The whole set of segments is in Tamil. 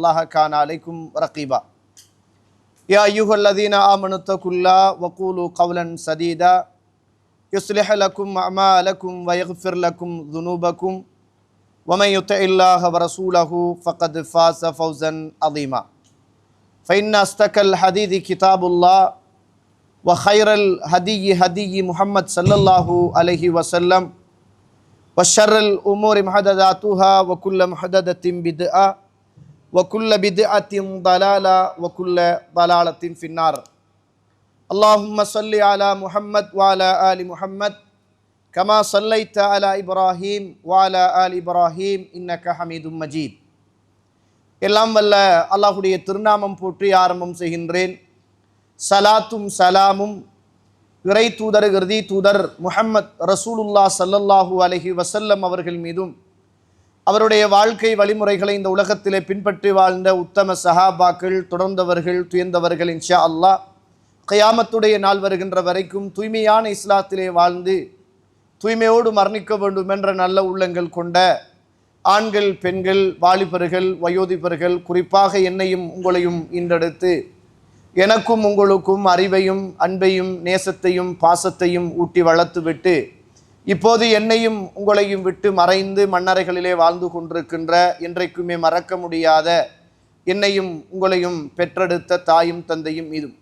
الله كان عليكم رقيبا يا أيها الذين آمنوا اتقوا الله وقولوا قولا سديدا يصلح لكم أعمالكم ويغفر لكم ذنوبكم ومن يطع الله ورسوله فقد فاز فوزا عظيما فإن أصدق الحديث كتاب الله وخير الهدي هدي محمد صلى الله عليه وسلم وشر الأمور محدثاتها وكل محدثة بدعة وكل بدعة ضلالة وكل ضلالة في النار اللهم صل على محمد وعلى آل محمد كما صليت على إبراهيم وعلى آل إبراهيم إنك حميد مجيد எல்லாம் வல்ல அல்லாஹ்வுடைய திருநாமம் போற்றி ஆரம்பம் செய்கின்றேன். சலாத்தும் சலாமும் இறை தூதர் இறுதி தூதர் முஹம்மத் ரசூலுல்லாஹ் ஸல்லல்லாஹு அலைஹி வஸல்லம் அவர்கள் மீதும் அவருடைய வாழ்க்கை வழிமுறைகளை இந்த உலகத்திலே பின்பற்றி வாழ்ந்த உத்தம சஹாபாக்கள், தொடர்ந்தவர்கள், துயர்ந்தவர்கள் இன்ஷா அல்லாஹ் கியாமத்துடைய நாள் வருகின்ற வரைக்கும் தூய்மையான இஸ்லாத்திலே வாழ்ந்து தூய்மையோடு மரணிக்க வேண்டும் என்ற நல்ல உள்ளங்கள் கொண்ட ஆண்கள், பெண்கள், வாலிபர்கள், வயோதிபர்கள், குறிப்பாக என்னையும் உங்களையும் ஈன்றெடுத்து எனக்கும் உங்களுக்கும் அறிவையும் அன்பையும் நேசத்தையும் பாசத்தையும் ஊட்டி வளர்த்துவிட்டு இப்போது என்னையும் உங்களையும் விட்டு மறைந்து மண்ணறைகளிலே வாழ்ந்து கொண்டிருக்கின்ற என்றைக்குமே மறக்க முடியாத என்னையும் உங்களையும் பெற்றெடுத்த தாயும் தந்தையும் மீதும்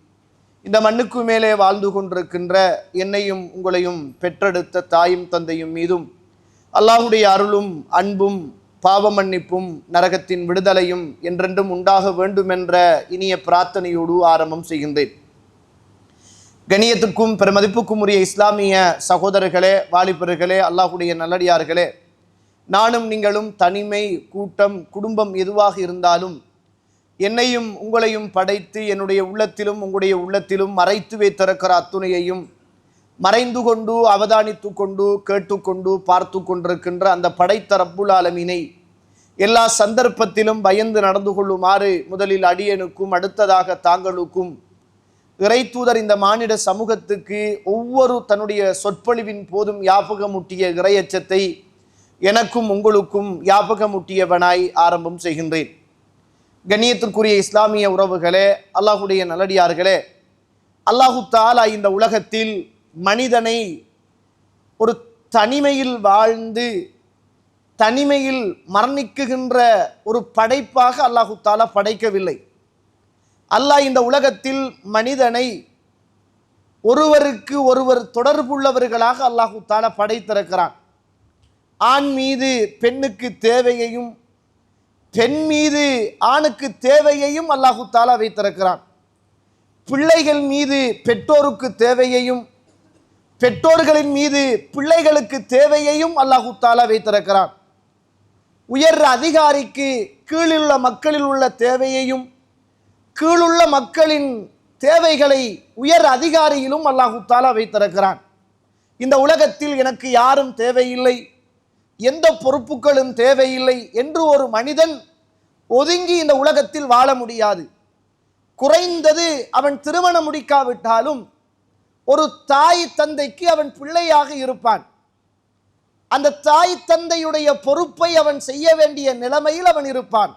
இந்த மண்ணுக்கு மேலே வாழ்ந்து கொண்டிருக்கின்ற என்னையும் உங்களையும் பெற்றெடுத்த தாயும் தந்தையும் மீதும் அல்லாஹ்வுடைய அருளும் அன்பும் பாவ மன்னிப்பும் நரகத்தின் விடுதலையும் என்றென்றும் உண்டாக வேண்டுமென்ற இனிய பிரார்த்தனையோடு ஆரம்பம் செய்கின்றேன். கண்ணியத்துக்கும் பெருமதிப்புக்கும் உரிய இஸ்லாமிய சகோதரர்களே, வாலிபர்களே, அல்லாஹ்வுடைய நல்லடியார்களே, நானும் நீங்களும் தனிமை, கூட்டம், குடும்பம் எதுவாக இருந்தாலும் என்னையும் உங்களையும் படைத்து என்னுடைய உள்ளத்திலும் உங்களுடைய உள்ளத்திலும் மறைத்து வைத்திருக்கிற அத்துணையையும் மறைந்து கொண்டு அவதானித்து கொண்டு கேட்டுக்கொண்டு பார்த்து கொண்டிருக்கின்ற அந்த படைத்த ரப்புல் ஆலமீனை எல்லா சந்தர்ப்பத்திலும் பயந்து நடந்து கொள்ளுமாறு முதலில் அடியனுக்கும் அடுத்ததாக தாங்களுக்கும் இறை தூதர் இந்த மானிட சமூகத்துக்கு ஒவ்வொரு தன்னுடைய சொற்பொழிவின் போதும் ஞாபகமூட்டிய இறையச்சத்தை எனக்கும் உங்களுக்கும் ஞாபகமூட்டியவனாய் ஆரம்பம் செய்கின்றேன். கண்ணியத்திற்குரிய இஸ்லாமிய உறவுகளே, அல்லாஹ்வுடைய நல்லடியார்களே, அல்லாஹு தஆலா இந்த உலகத்தில் மனிதனை ஒரு தனிமையில் வாழ்ந்து தனிமையில் மரணிக்குகின்ற ஒரு படைப்பாக அல்லாஹு தஆலா படைக்கவில்லை. அல்லாஹ் இந்த உலகத்தில் மனிதனை ஒருவருக்கு ஒருவர் தொடர்புள்ளவர்களாக அல்லாஹு தஆலா படைத்திருக்கிறான். ஆண் மீது பெண்ணுக்கு தேவையையும் பெண் மீது ஆணுக்கு தேவையையும் அல்லாஹு தஆலா வைத்திருக்கிறான். பிள்ளைகள் மீது பெற்றோருக்கு தேவையையும் பெற்றோர்களின் மீது பிள்ளைகளுக்கு தேவையையும் அல்லாஹு தஆலா வைத்திருக்கிறான். உயர் அதிகாரிக்கு கீழுள்ள மக்களில் உள்ள தேவையையும் கீழுள்ள மக்களின் தேவைகளை உயர் அதிகாரியிலும் அல்லாஹு தஆலா வைத்திருக்கிறான். இந்த உலகத்தில் எனக்கு யாரும் தேவையில்லை, எந்த பொறுப்புகளும் தேவையில்லை என்று ஒரு மனிதன் ஒதுங்கி இந்த உலகத்தில் வாழ முடியாது. குறைந்தது அவன் திருமணம் முடிக்காவிட்டாலும் ஒரு தாய் தந்தைக்கு அவன் பிள்ளையாக இருப்பான். அந்த தாய் தந்தையுடைய பொறுப்பை அவன் செய்ய வேண்டிய நிலைமையில் அவன் இருப்பான்.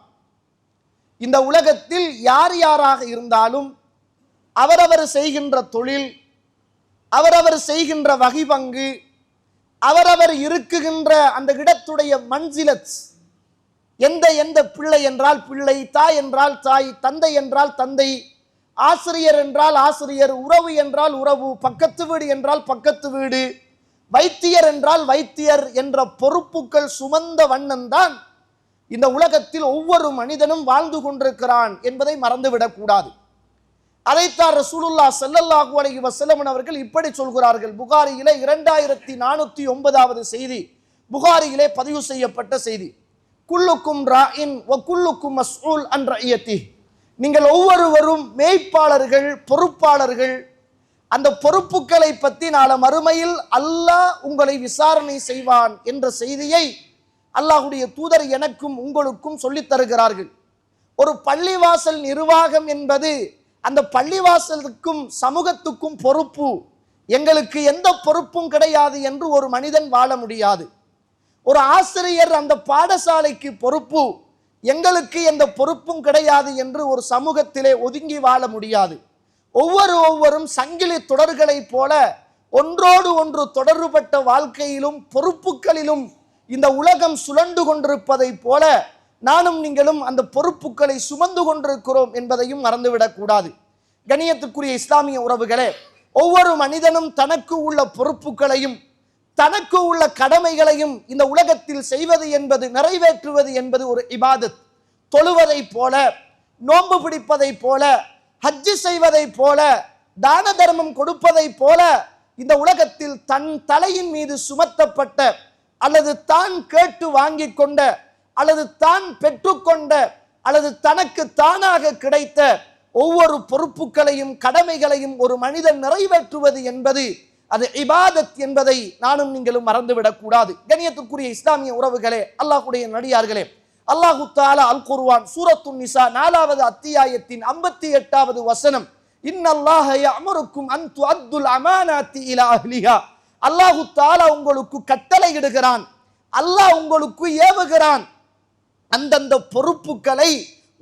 இந்த உலகத்தில் யார் யாராக இருந்தாலும் அவரவர் செய்கின்ற தொழில், அவரவர் செய்கின்ற வகை பங்கு, அவரவர் இருக்குகின்ற அந்த இடத்துடைய மன்சிலத், எந்த பிள்ளை என்றால் பிள்ளை, தாய் என்றால் தாய், தந்தை என்றால் தந்தை, ஆசிரியர் என்றால் ஆசிரியர், உறவு என்றால் உறவு, பக்கத்து வீடு என்றால் பக்கத்து வீடு, வைத்தியர் என்றால் வைத்தியர் என்ற பொறுப்புகள் சுமந்த வண்ணம்தான் இந்த உலகத்தில் ஒவ்வொரு மனிதனும் வாழ்ந்து கொண்டிருக்கிறான் என்பதை மறந்துவிடக்கூடாது. அதைத்தான் ரசூலுல்லாஹ் ஸல்லல்லாஹு அலைஹி வஸல்லம் அவர்கள் இப்படி சொல்கிறார்கள். புகாரியிலே 2409வது செய்தி, புகாரியிலே பதிவு செய்யப்பட்ட செய்தி. குல்லுக்கும் ராஇன் வ குல்லுக்கும் மஸ்ஊல் அன் ரஇயத்திஹ், நீங்கள் ஒவ்வொருவரும் மேய்ப்பாளர்கள், பொறுப்பாளர்கள். அந்த பொறுப்புகளை பற்றி நாளை மறுமையில் அல்லாஹ் உங்களை விசாரணை செய்வான் என்ற செய்தியை அல்லாஹ்வுடைய தூதர் எனக்கும் உங்களுக்கும் சொல்லித் தருகிறார்கள். ஒரு பள்ளிவாசல் நிர்வாகம் என்பது அந்த பள்ளிவாசலுக்கும் சமூகத்துக்கும் பொறுப்பு. எங்களுக்கு எந்த பொறுப்பும் கிடையாது என்று ஒரு மனிதன் வாழ முடியாது. ஒரு ஆசிரியர் அந்த பாடசாலைக்கு பொறுப்பு. எங்களுக்கு எந்த பொறுப்பும் கிடையாது என்று ஒரு சமூகத்திலே ஒதுங்கி வாழ முடியாது. ஒவ்வொருவரும் சங்கிலி தொடர்களைப் போல ஒன்றோடு ஒன்று தொடர்புபட்ட வாழ்க்கையிலும் பொறுப்புகளிலும் இந்த உலகம் சுழண்டு கொண்டிருப்பதைப் போல நானும் நீங்களும் அந்த பொறுப்புகளை சுமந்து கொண்டிருக்கிறோம் என்பதையும் மறந்துவிடக் கூடாது. கண்ணியத்துக்குரிய இஸ்லாமிய உறவுகளே, ஒவ்வொரு மனிதனும் தனக்கு உள்ள பொறுப்புகளையும் தனக்கு உள்ள கடமைகளையும் இந்த உலகத்தில் செய்வது என்பது, நிறைவேற்றுவது என்பது ஒரு இபாதத். தொழுவதை போல, நோன்பு பிடிப்பதை போல, ஹஜ்ஜு செய்வதை போல, தான தர்மம் கொடுப்பதை போல இந்த உலகத்தில் தன் தலையின் மீது சுமத்தப்பட்ட அல்லது தான் கேட்டு வாங்கி கொண்ட அல்லது தான் பெற்றுக்கொண்ட அல்லது தனக்கு தானாக கிடைத்த ஒவ்வொரு பொறுப்புகளையும் கடமைகளையும் ஒரு மனிதன் நிறைவேற்றுவது என்பது அது இபாதத் என்பதை நானும் நீங்களும் மறந்துவிடக் கூடாது. கண்ணியத்துக்குரிய இஸ்லாமிய உறவுகளே, அல்லாஹ்வுடைய நடிகார்களே, அல்லாஹு தஆலா அல் குர்ஆன் சூரத்துன் நிசா 4வது அத்தியாயத்தின் 58வது வசனம், இன்னல்லாஹ யஅமுருக்கும் அன் துஅத்துல் அமானாத்தி இலா அஹ்லிஹா, அல்லாஹு தஆலா உங்களுக்கு கட்டளையிடுகிறான், அல்லாஹ் உங்களுக்கு ஏவுகிறான், அந்தந்த பொறுப்புகளை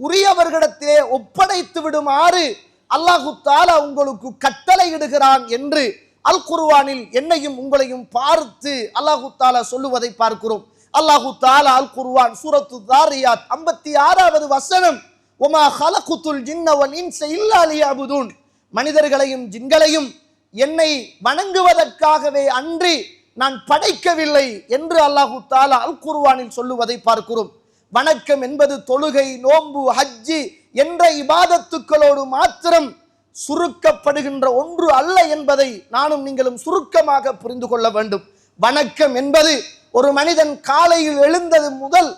உரியவர்களிடத்திலே ஒப்படைத்து விடுமாறு அல்லாஹு தஆலா உங்களுக்கு கட்டளையிடுகிறான் என்று அல் குர்ஆனில் என்னையும் உங்களையும் பார்த்து அல்லாஹு தஆலா சொல்லுவதை பார்க்கிறோம். அல்லாஹு தஆலா அல் குர்ஆன் சூரத்து தாரியாத் 56வது வசனம், வமா ஹலகுத்துல் ஜின்ன வல் இன்ஸ இல்லா லியஅபுதூன், மனிதர்களையும் ஜின்களையும் என்னை வணங்குவதற்காகவே அன்றி நான் படைக்கவில்லை என்று அல்லாஹு தஆலா அல் குர்ஆனில் சொல்லுவதை பார்க்கிறோம். வணக்கம் என்பது தொழுகை, நோன்பு, ஹஜ்ஜி என்ற இபாதத்துக்களோடு மாத்திரம் சுருக்கப்படுகின்ற ஒன்று அல்ல என்பதை நானும் நீங்களும் சுருக்கமாக புரிந்து கொள்ள வேண்டும். வணக்கம் என்பது ஒரு மனிதன் காலையில் எழுந்தது முதல்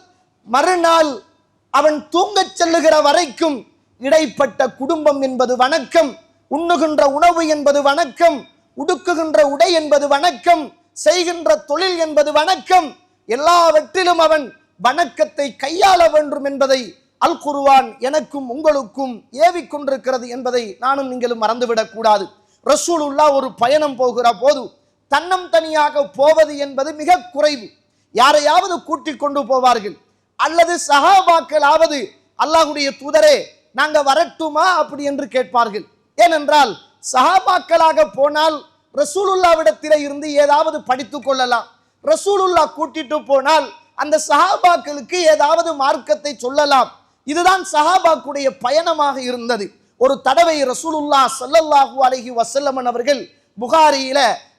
மறுநாள் அவன் தூங்கச் செல்லுகிற வரைக்கும் இடைப்பட்ட குடும்பம் என்பது வணக்கம், உண்ணுகின்ற உணவு என்பது வணக்கம், உடுக்குகின்ற உடை என்பது வணக்கம், செய்கின்ற தொழில் என்பது வணக்கம், எல்லாவற்றிலும் அவன் வணக்கத்தை கையாள வேண்டும் என்பதை அல் குர்ஆன் எனக்கும் உங்களுக்கும் ஏவிக்கொண்டிருக்கிறது என்பதை நானும் நீங்களும் மறந்துவிடக் கூடாது. ரசூலுல்லாஹ் ஒரு பயணம் போகிற போது தன்னம் தனியாக போவது என்பது மிக குறைவு. யாரையாவது கூட்டிக் கொண்டு போவார்கள், அல்லது சஹாபாக்களாவது அல்லாஹ்வுடைய தூதரே நாங்க வரட்டுமா அப்படி என்று கேட்பார்கள். ஏனென்றால் சஹாபாக்களாக போனால் ரசூலுல்லாவிடத்திலே இருந்து ஏதாவது படித்துக் கொள்ளலாம், ரசூலுல்லாஹ் கூட்டிட்டு போனால் அந்த சஹாபாக்களுக்கு ஏதாவது மார்க்கத்தை சொல்லலாம். இதுதான் சஹாபாக்குடைய பயணமாக இருந்தது. ஒரு தடவை ரசூலுல்லாஹ் ஸல்லல்லாஹு அலைஹி வஸல்லம் அவர்கள் புகாரியில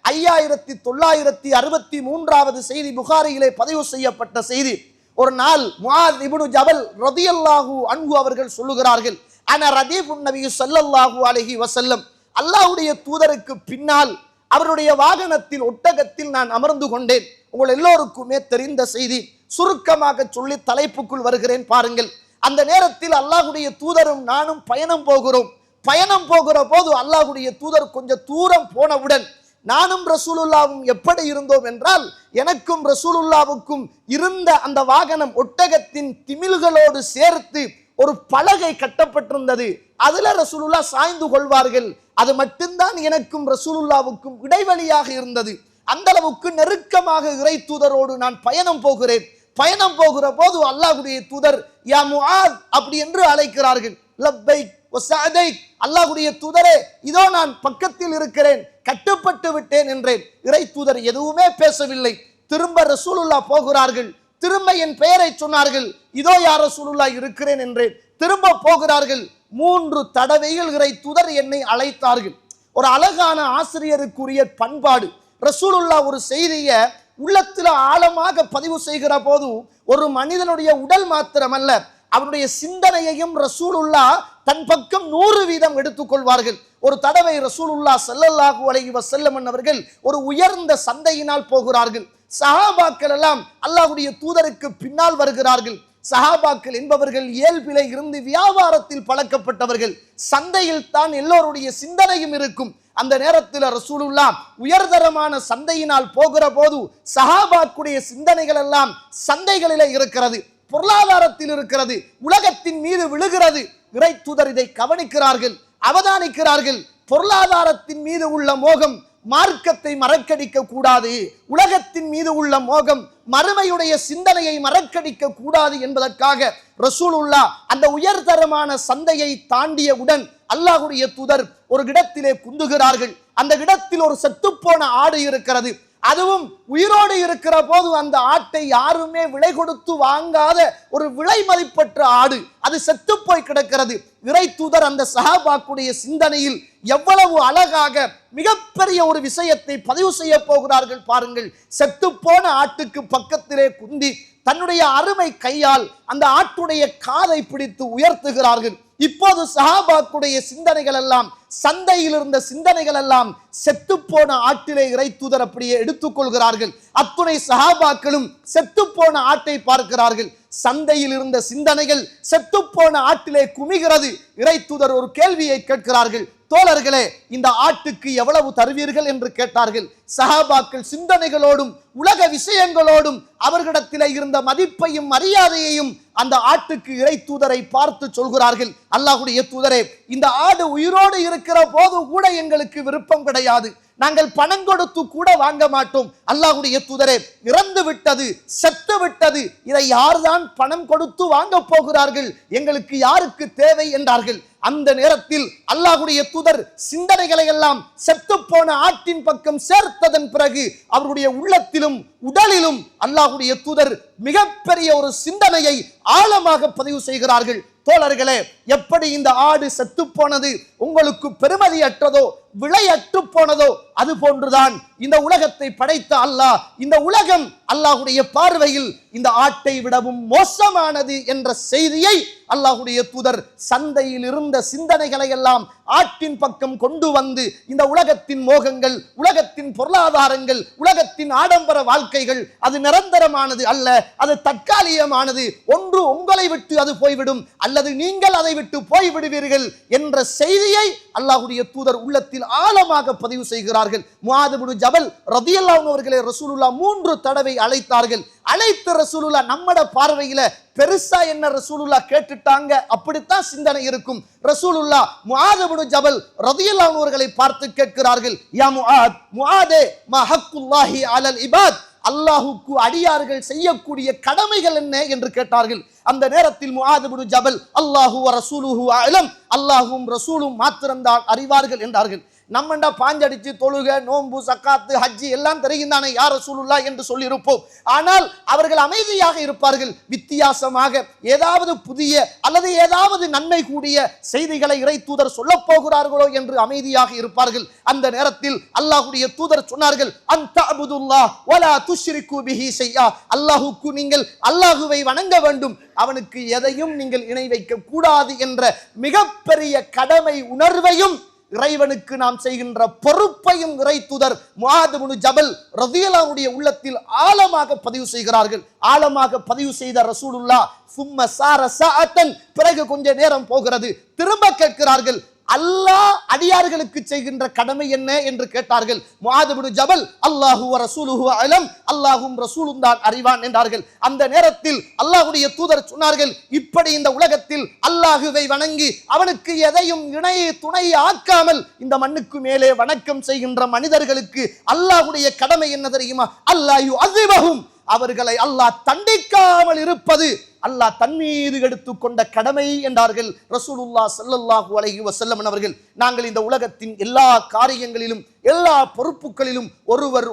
5963வது செய்தி, புகாரியிலே பதிவு செய்யப்பட்ட செய்தி. ஒரு நாள் முஆத் இப்னு ஜபல் ரலியல்லாஹு அன்ஹு அவர்கள் சொல்லுகிறார்கள், அன ரதீஃபுன் நபி ஸல்லல்லாஹு அலைஹி வஸல்லம், அல்லாஹ்வுடைய தூதருக்கு பின்னால் அவருடைய வாகனத்தில் ஒட்டகத்தில் நான் அமர்ந்து கொண்டேன். உங்கள் எல்லோருக்குமே தெரிந்த செய்தி, சுருக்கமாக சொல்லி தலைப்புக்குள் வருகிறேன் பாருங்கள். அந்த நேரத்தில் அல்லாஹ்வுடைய தூதரும் நானும் பயணம் போகிறோம். பயணம் போகிற போது அல்லாஹ்வுடைய தூதர் கொஞ்சம் தூரம் போனவுடன் நானும் ரசூலுல்லாவும் எப்படி இருந்தோம் என்றால், எனக்கும் ரசூலுல்லாவுக்கும் இருந்த அந்த வாகனம் ஒட்டகத்தின் திமில்களோடு சேர்த்து ஒரு பலகை கட்டப்பட்டிருந்தது. அதுல ரசூலுல்லா சாய்ந்து கொள்வார்கள். அது மட்டும்தான் எனக்கும் ரசூலுல்லாவுக்கும் இடைவெளியாக இருந்தது. அந்த அளவுக்கு நெருக்கமாக இறை தூதரோடு நான் பயணம் போகிறேன். பயணம் போகிற போது அல்லாஹ்வுடைய தூதர் யா முஆத் அப்படி என்று அழைக்கிறார்கள். லப்பைக் வ சஅதைக், அல்லாஹ்வுடைய தூதரே இதோ நான் பக்கத்தில் இருக்கிறேன், கட்டுப்பட்டு விட்டேன் என்றேன். இறை தூதர் எதுவுமே பேசவில்லை. திரும்ப ரசூலுல்லாஹ் போகிறார்கள். திரும்ப என் பெயரை சொன்னார்கள். இதோ யா ரசூலுல்லாஹ் இருக்கிறேன் என்றேன். திரும்ப போகிறார்கள். 3 தடவைகள் இறை தூதர் என்னை அழைத்தார்கள். ஒரு அழகான ஆசிரியருக்குரிய பண்பாடு. ரசூலுல்லாஹ் ஒரு செய்தியை உள்ளத்தில் ஆழமாக பதிவு செய்கிற போது ஒரு மனிதனுடைய உடல் மாத்திரமல்ல, அவருடைய சிந்தனையையும் ரசூலுல்லாஹ் தன் பக்கம் 100% எடுத்துக்கொள்வார்கள். ஒரு தடவை ரசூலுல்லாஹ் ஸல்லல்லாஹு அலைஹி வஸல்லம் அவர்கள் ஒரு உயர்ந்த சந்தையினால் போகிறார்கள். சஹாபாக்கள் எல்லாம் அல்லாஹ்வுடைய தூதருக்கு பின்னால் வருகிறார்கள். சஹாபாக்கள் என்பவர்கள் இயல்பிலே இருந்து வியாபாரத்தில் பழக்கப்பட்டவர்கள். சந்தையில் தான் எல்லோருடைய சிந்தனையும் இருக்கும். அந்த நேரத்தில் ரசூலுல்லாஹ் உயர்தரமான சந்தையினால் போகிற போது சஹாபாக்குடைய சிந்தனைகள் எல்லாம் சந்தைகளிலே இருக்கிறது, பொருளாதாரத்தில் இருக்கிறது, உலகத்தின் மீது விழுகிறது. இறை தூதர் இதை கவனிக்கிறார்கள், அவதானிக்கிறார்கள். பொருளாதாரத்தின் மீது உள்ள மோகம் மார்க்கத்தை மறக்கடிக்க கூடாது, உலகத்தின் மீது உள்ள மோகம், மறுமையுடைய சிந்தனையை மறக்கடிக்க கூடாது என்பதற்காக ரசூலுல்லாஹ் அந்த உயர்தரமான சந்தையை தாண்டியவுடன் அல்லாஹ்வுடைய தூதர் ஒரு இடத்திலே குந்துகிறார்கள். அந்த இடத்தில் ஒரு செத்துப்போன ஆடு இருக்கிறது. அதுவும் உயிரோடு இருக்கிற போது அந்த ஆட்டை யாருமே விலை கொடுத்து வாங்காத ஒரு விலை மதிப்பற்ற ஆடு, அது செத்து போய் கிடக்கிறது. இறை தூதர் அந்த சஹாபாக்குடைய சிந்தனையில் எவ்வளவு அழகாக மிகப்பெரிய ஒரு விஷயத்தை பதிவு செய்ய போகிறார்கள் பாருங்கள். செத்து போன ஆட்டுக்கு பக்கத்திலே குந்தி தன்னுடைய அருமை கையால் அந்த ஆட்டுடைய காதை பிடித்து உயர்த்துகிறார்கள். இப்போது சஹாபாக்குடைய சிந்தனைகள் எல்லாம், சந்தையில் இருந்த சிந்தனைகள் எல்லாம் செத்துப்போன ஆட்டிலே இறை தூதர் அப்படியே எடுத்துக்கொள்கிறார்கள். அத்துணை சஹாபாக்களும் செத்துப்போன ஆட்டை பார்க்கிறார்கள். சந்தையில் இருந்த சிந்தனைகள் செத்துப்போன ஆட்டிலே குமிகிறது. இறை தூதர் ஒரு கேள்வியை கேட்கிறார்கள், தோழர்களே இந்த ஆட்டுக்கு எவ்வளவு தருவீர்கள் என்று கேட்டார்கள். சஹாபாக்கள் சிந்தனைகளோடும் உலக விஷயங்களோடும் அவர்களிடத்திலே இருந்த மதிப்பையும் மரியாதையையும் அந்த ஆட்டுக்கு இறை தூதரை பார்த்து சொல்கிறார்கள், அல்லாஹ்வுடைய தூதரே, இந்த ஆடு உயிரோடு இருக்கிற போது கூட எங்களுக்கு விருப்பம் கிடையாது, நாங்கள் பணம் கொடுத்து கூட வாங்க மாட்டோம். அல்லாஹ்வுடைய தூதரே, இறந்து விட்டது, செத்து விட்டது, இதை யார்தான் பணம் கொடுத்து வாங்க போகிறார்கள், எங்களுக்கு யாருக்கு தேவை என்றார்கள். அந்த நேரத்தில் அல்லாஹ்வுடைய தூதர் சிந்தனைகளை எல்லாம் செத்து போன ஆட்டின் பக்கம் சேர்த்ததன் பிறகு அவருடைய உள்ளத்திலும் உடலிலும் அல்லாஹ்வுடைய தூதர் மிகப்பெரிய ஒரு சிந்தனையை ஆழமாக பதிவு செய்கிறார்கள். தோழர்களே, எப்படி இந்த ஆடு செத்து போனது உங்களுக்கு பெருமதி அற்றதோ, விளையற்று போனதோ, அது போன்றுதான் இந்த உலகத்தை படைத்த அல்லாஹ், இந்த உலகம் அல்லாஹ்வுடைய பார்வையில் இந்த ஆட்டை விடவும் மோசமானது என்ற செய்தியை அல்லாஹ்வுடைய தூதர் சந்தையில் இருந்த சிந்தனைகளை எல்லாம் ஆட்டின் பக்கம் கொண்டு வந்து, இந்த உலகத்தின் மோகங்கள், உலகத்தின் பொருளாதாரங்கள், உலகத்தின் ஆடம்பர வாழ்க்கைகள் அது நிரந்தரமானது அல்ல, அது தற்காலிகமானது, ஒன்று உங்களை விட்டு அது போய்விடும் அல்லது நீங்கள் அதை விட்டு போய்விடுவீர்கள் என்ற செய்தியை அல்லாஹ்வுடைய தூதர் உள்ளத்தில் ஆழமாக பதிவு செய்கிறார்கள். முஆத் இப்னு ஜபல் ரலியல்லாஹு அன்ஹு அவர்களை ரசூலுல்லாஹ் 3 தடவை அழைத்தார்கள். அழைத்த ரசூலுல்லாஹ் நம்மட பார்வையில பெருசா என்ன ரசூலுல்லாஹ் கேட்டுட்டாங்க அப்படித்தான் சிந்தனை இருக்கும். ரசூலுல்லாஹ் முஆத் இப்னு ஜபல் ரலியல்லாஹு அன்ஹு அவர்களை பார்த்து கேட்கிறார்கள், யா முஆத், முஆதே மா ஹக்குல்லாஹி அலல் இபாத், அல்லாஹ்வுக்கு அடியார்கள் செய்யக்கூடிய கடமைகள் என்ன என்று கேட்டார்கள். அந்த நேரத்தில் முஆத் இப்னு ஜபல் அல்லாஹு வ ரசூலுஹு அலம், அல்லாஹ்வும் ரசூலும் மாத்திரம்தான் அறிவார்கள் என்றார்கள். நம்மண்டா பாஞ்சடிச்சு தொழுக, நோன்பு, சக்காத்து, ஹஜ்ஜி எல்லாம் தெரியுந்தானே யார் ரசூலுல்லாஹ் என்று சொல்லியிருப்போம். ஆனால் அவர்கள் அமைதியாக இருப்பார்கள். வித்தியாசமாக ஏதாவது புதிய அல்லது ஏதாவது நன்மை கூடிய செய்திகளை இறை தூதர் சொல்ல போகிறார்களோ என்று அமைதியாக இருப்பார்கள். அந்த நேரத்தில் அல்லாஹ்வுடைய தூதர் சொன்னார்கள், அன்த அபுதுல்லாஹ் வலா துஷ்ரிகு பிஹி ஷைஆ, அல்லாஹ்வுக்கு நீங்கள் அல்லாஹ்வை வணங்க வேண்டும், அவனுக்கு எதையும் நீங்கள் இணை வைக்க கூடாது என்ற மிகப்பெரிய கடமை உணர்வையும் இறைவனுக்கு நாம் செய்கின்ற பொறுப்பையும் இறை தூதர் முஆத் இப்னு ஜபல் ரலியல்லாஹு அன்ஹு உள்ளத்தில் ஆழமாக பதிவு செய்கிறார்கள். ஆழமாக பதிவு செய்த ரசூலுல்லாஹ் சும்ம சார சஅத்தன், பிறகு கொஞ்ச நேரம் போகிறது, திரும்ப கேட்கிறார்கள், அல்லாஹ் அடியார்களுக்கு செய்கின்ற கடமை என்ன என்று கேட்டார்கள். முஆத் இப்னு ஜபல் அல்லாஹு வ ரசூலுஹு அலம், அல்லாஹ்வும் ரசூலும் தான் அறிவான் என்றார்கள். அந்த நேரத்தில் அல்லாஹ்வுடைய தூதர் சொன்னார்கள், இப்படி இந்த உலகத்தில் அல்லாஹுவை வணங்கி அவனுக்கு எதையும் இணை துணை ஆக்காமல் இந்த மண்ணுக்கு மேலே வணக்கம் செய்கின்ற மனிதர்களுக்கு அல்லாஹ்வுடைய கடமை என்ன தெரியுமா? அல்லாஹ் யுஅஸிபஹும், அவர்களை அல்லாஹ் தண்டிக்காமல் இருப்பது அல்லாஹ் தன்மீது எடுத்துக்கொண்ட கடமை என்றார்கள் ரசூலுல்லாஹ் ஸல்லல்லாஹு அலைஹி வஸல்லம் அவர்கள். நாங்கள் இந்த உலகத்தின் எல்லா காரியங்களிலும் எல்லா பொறுப்புகளிலும்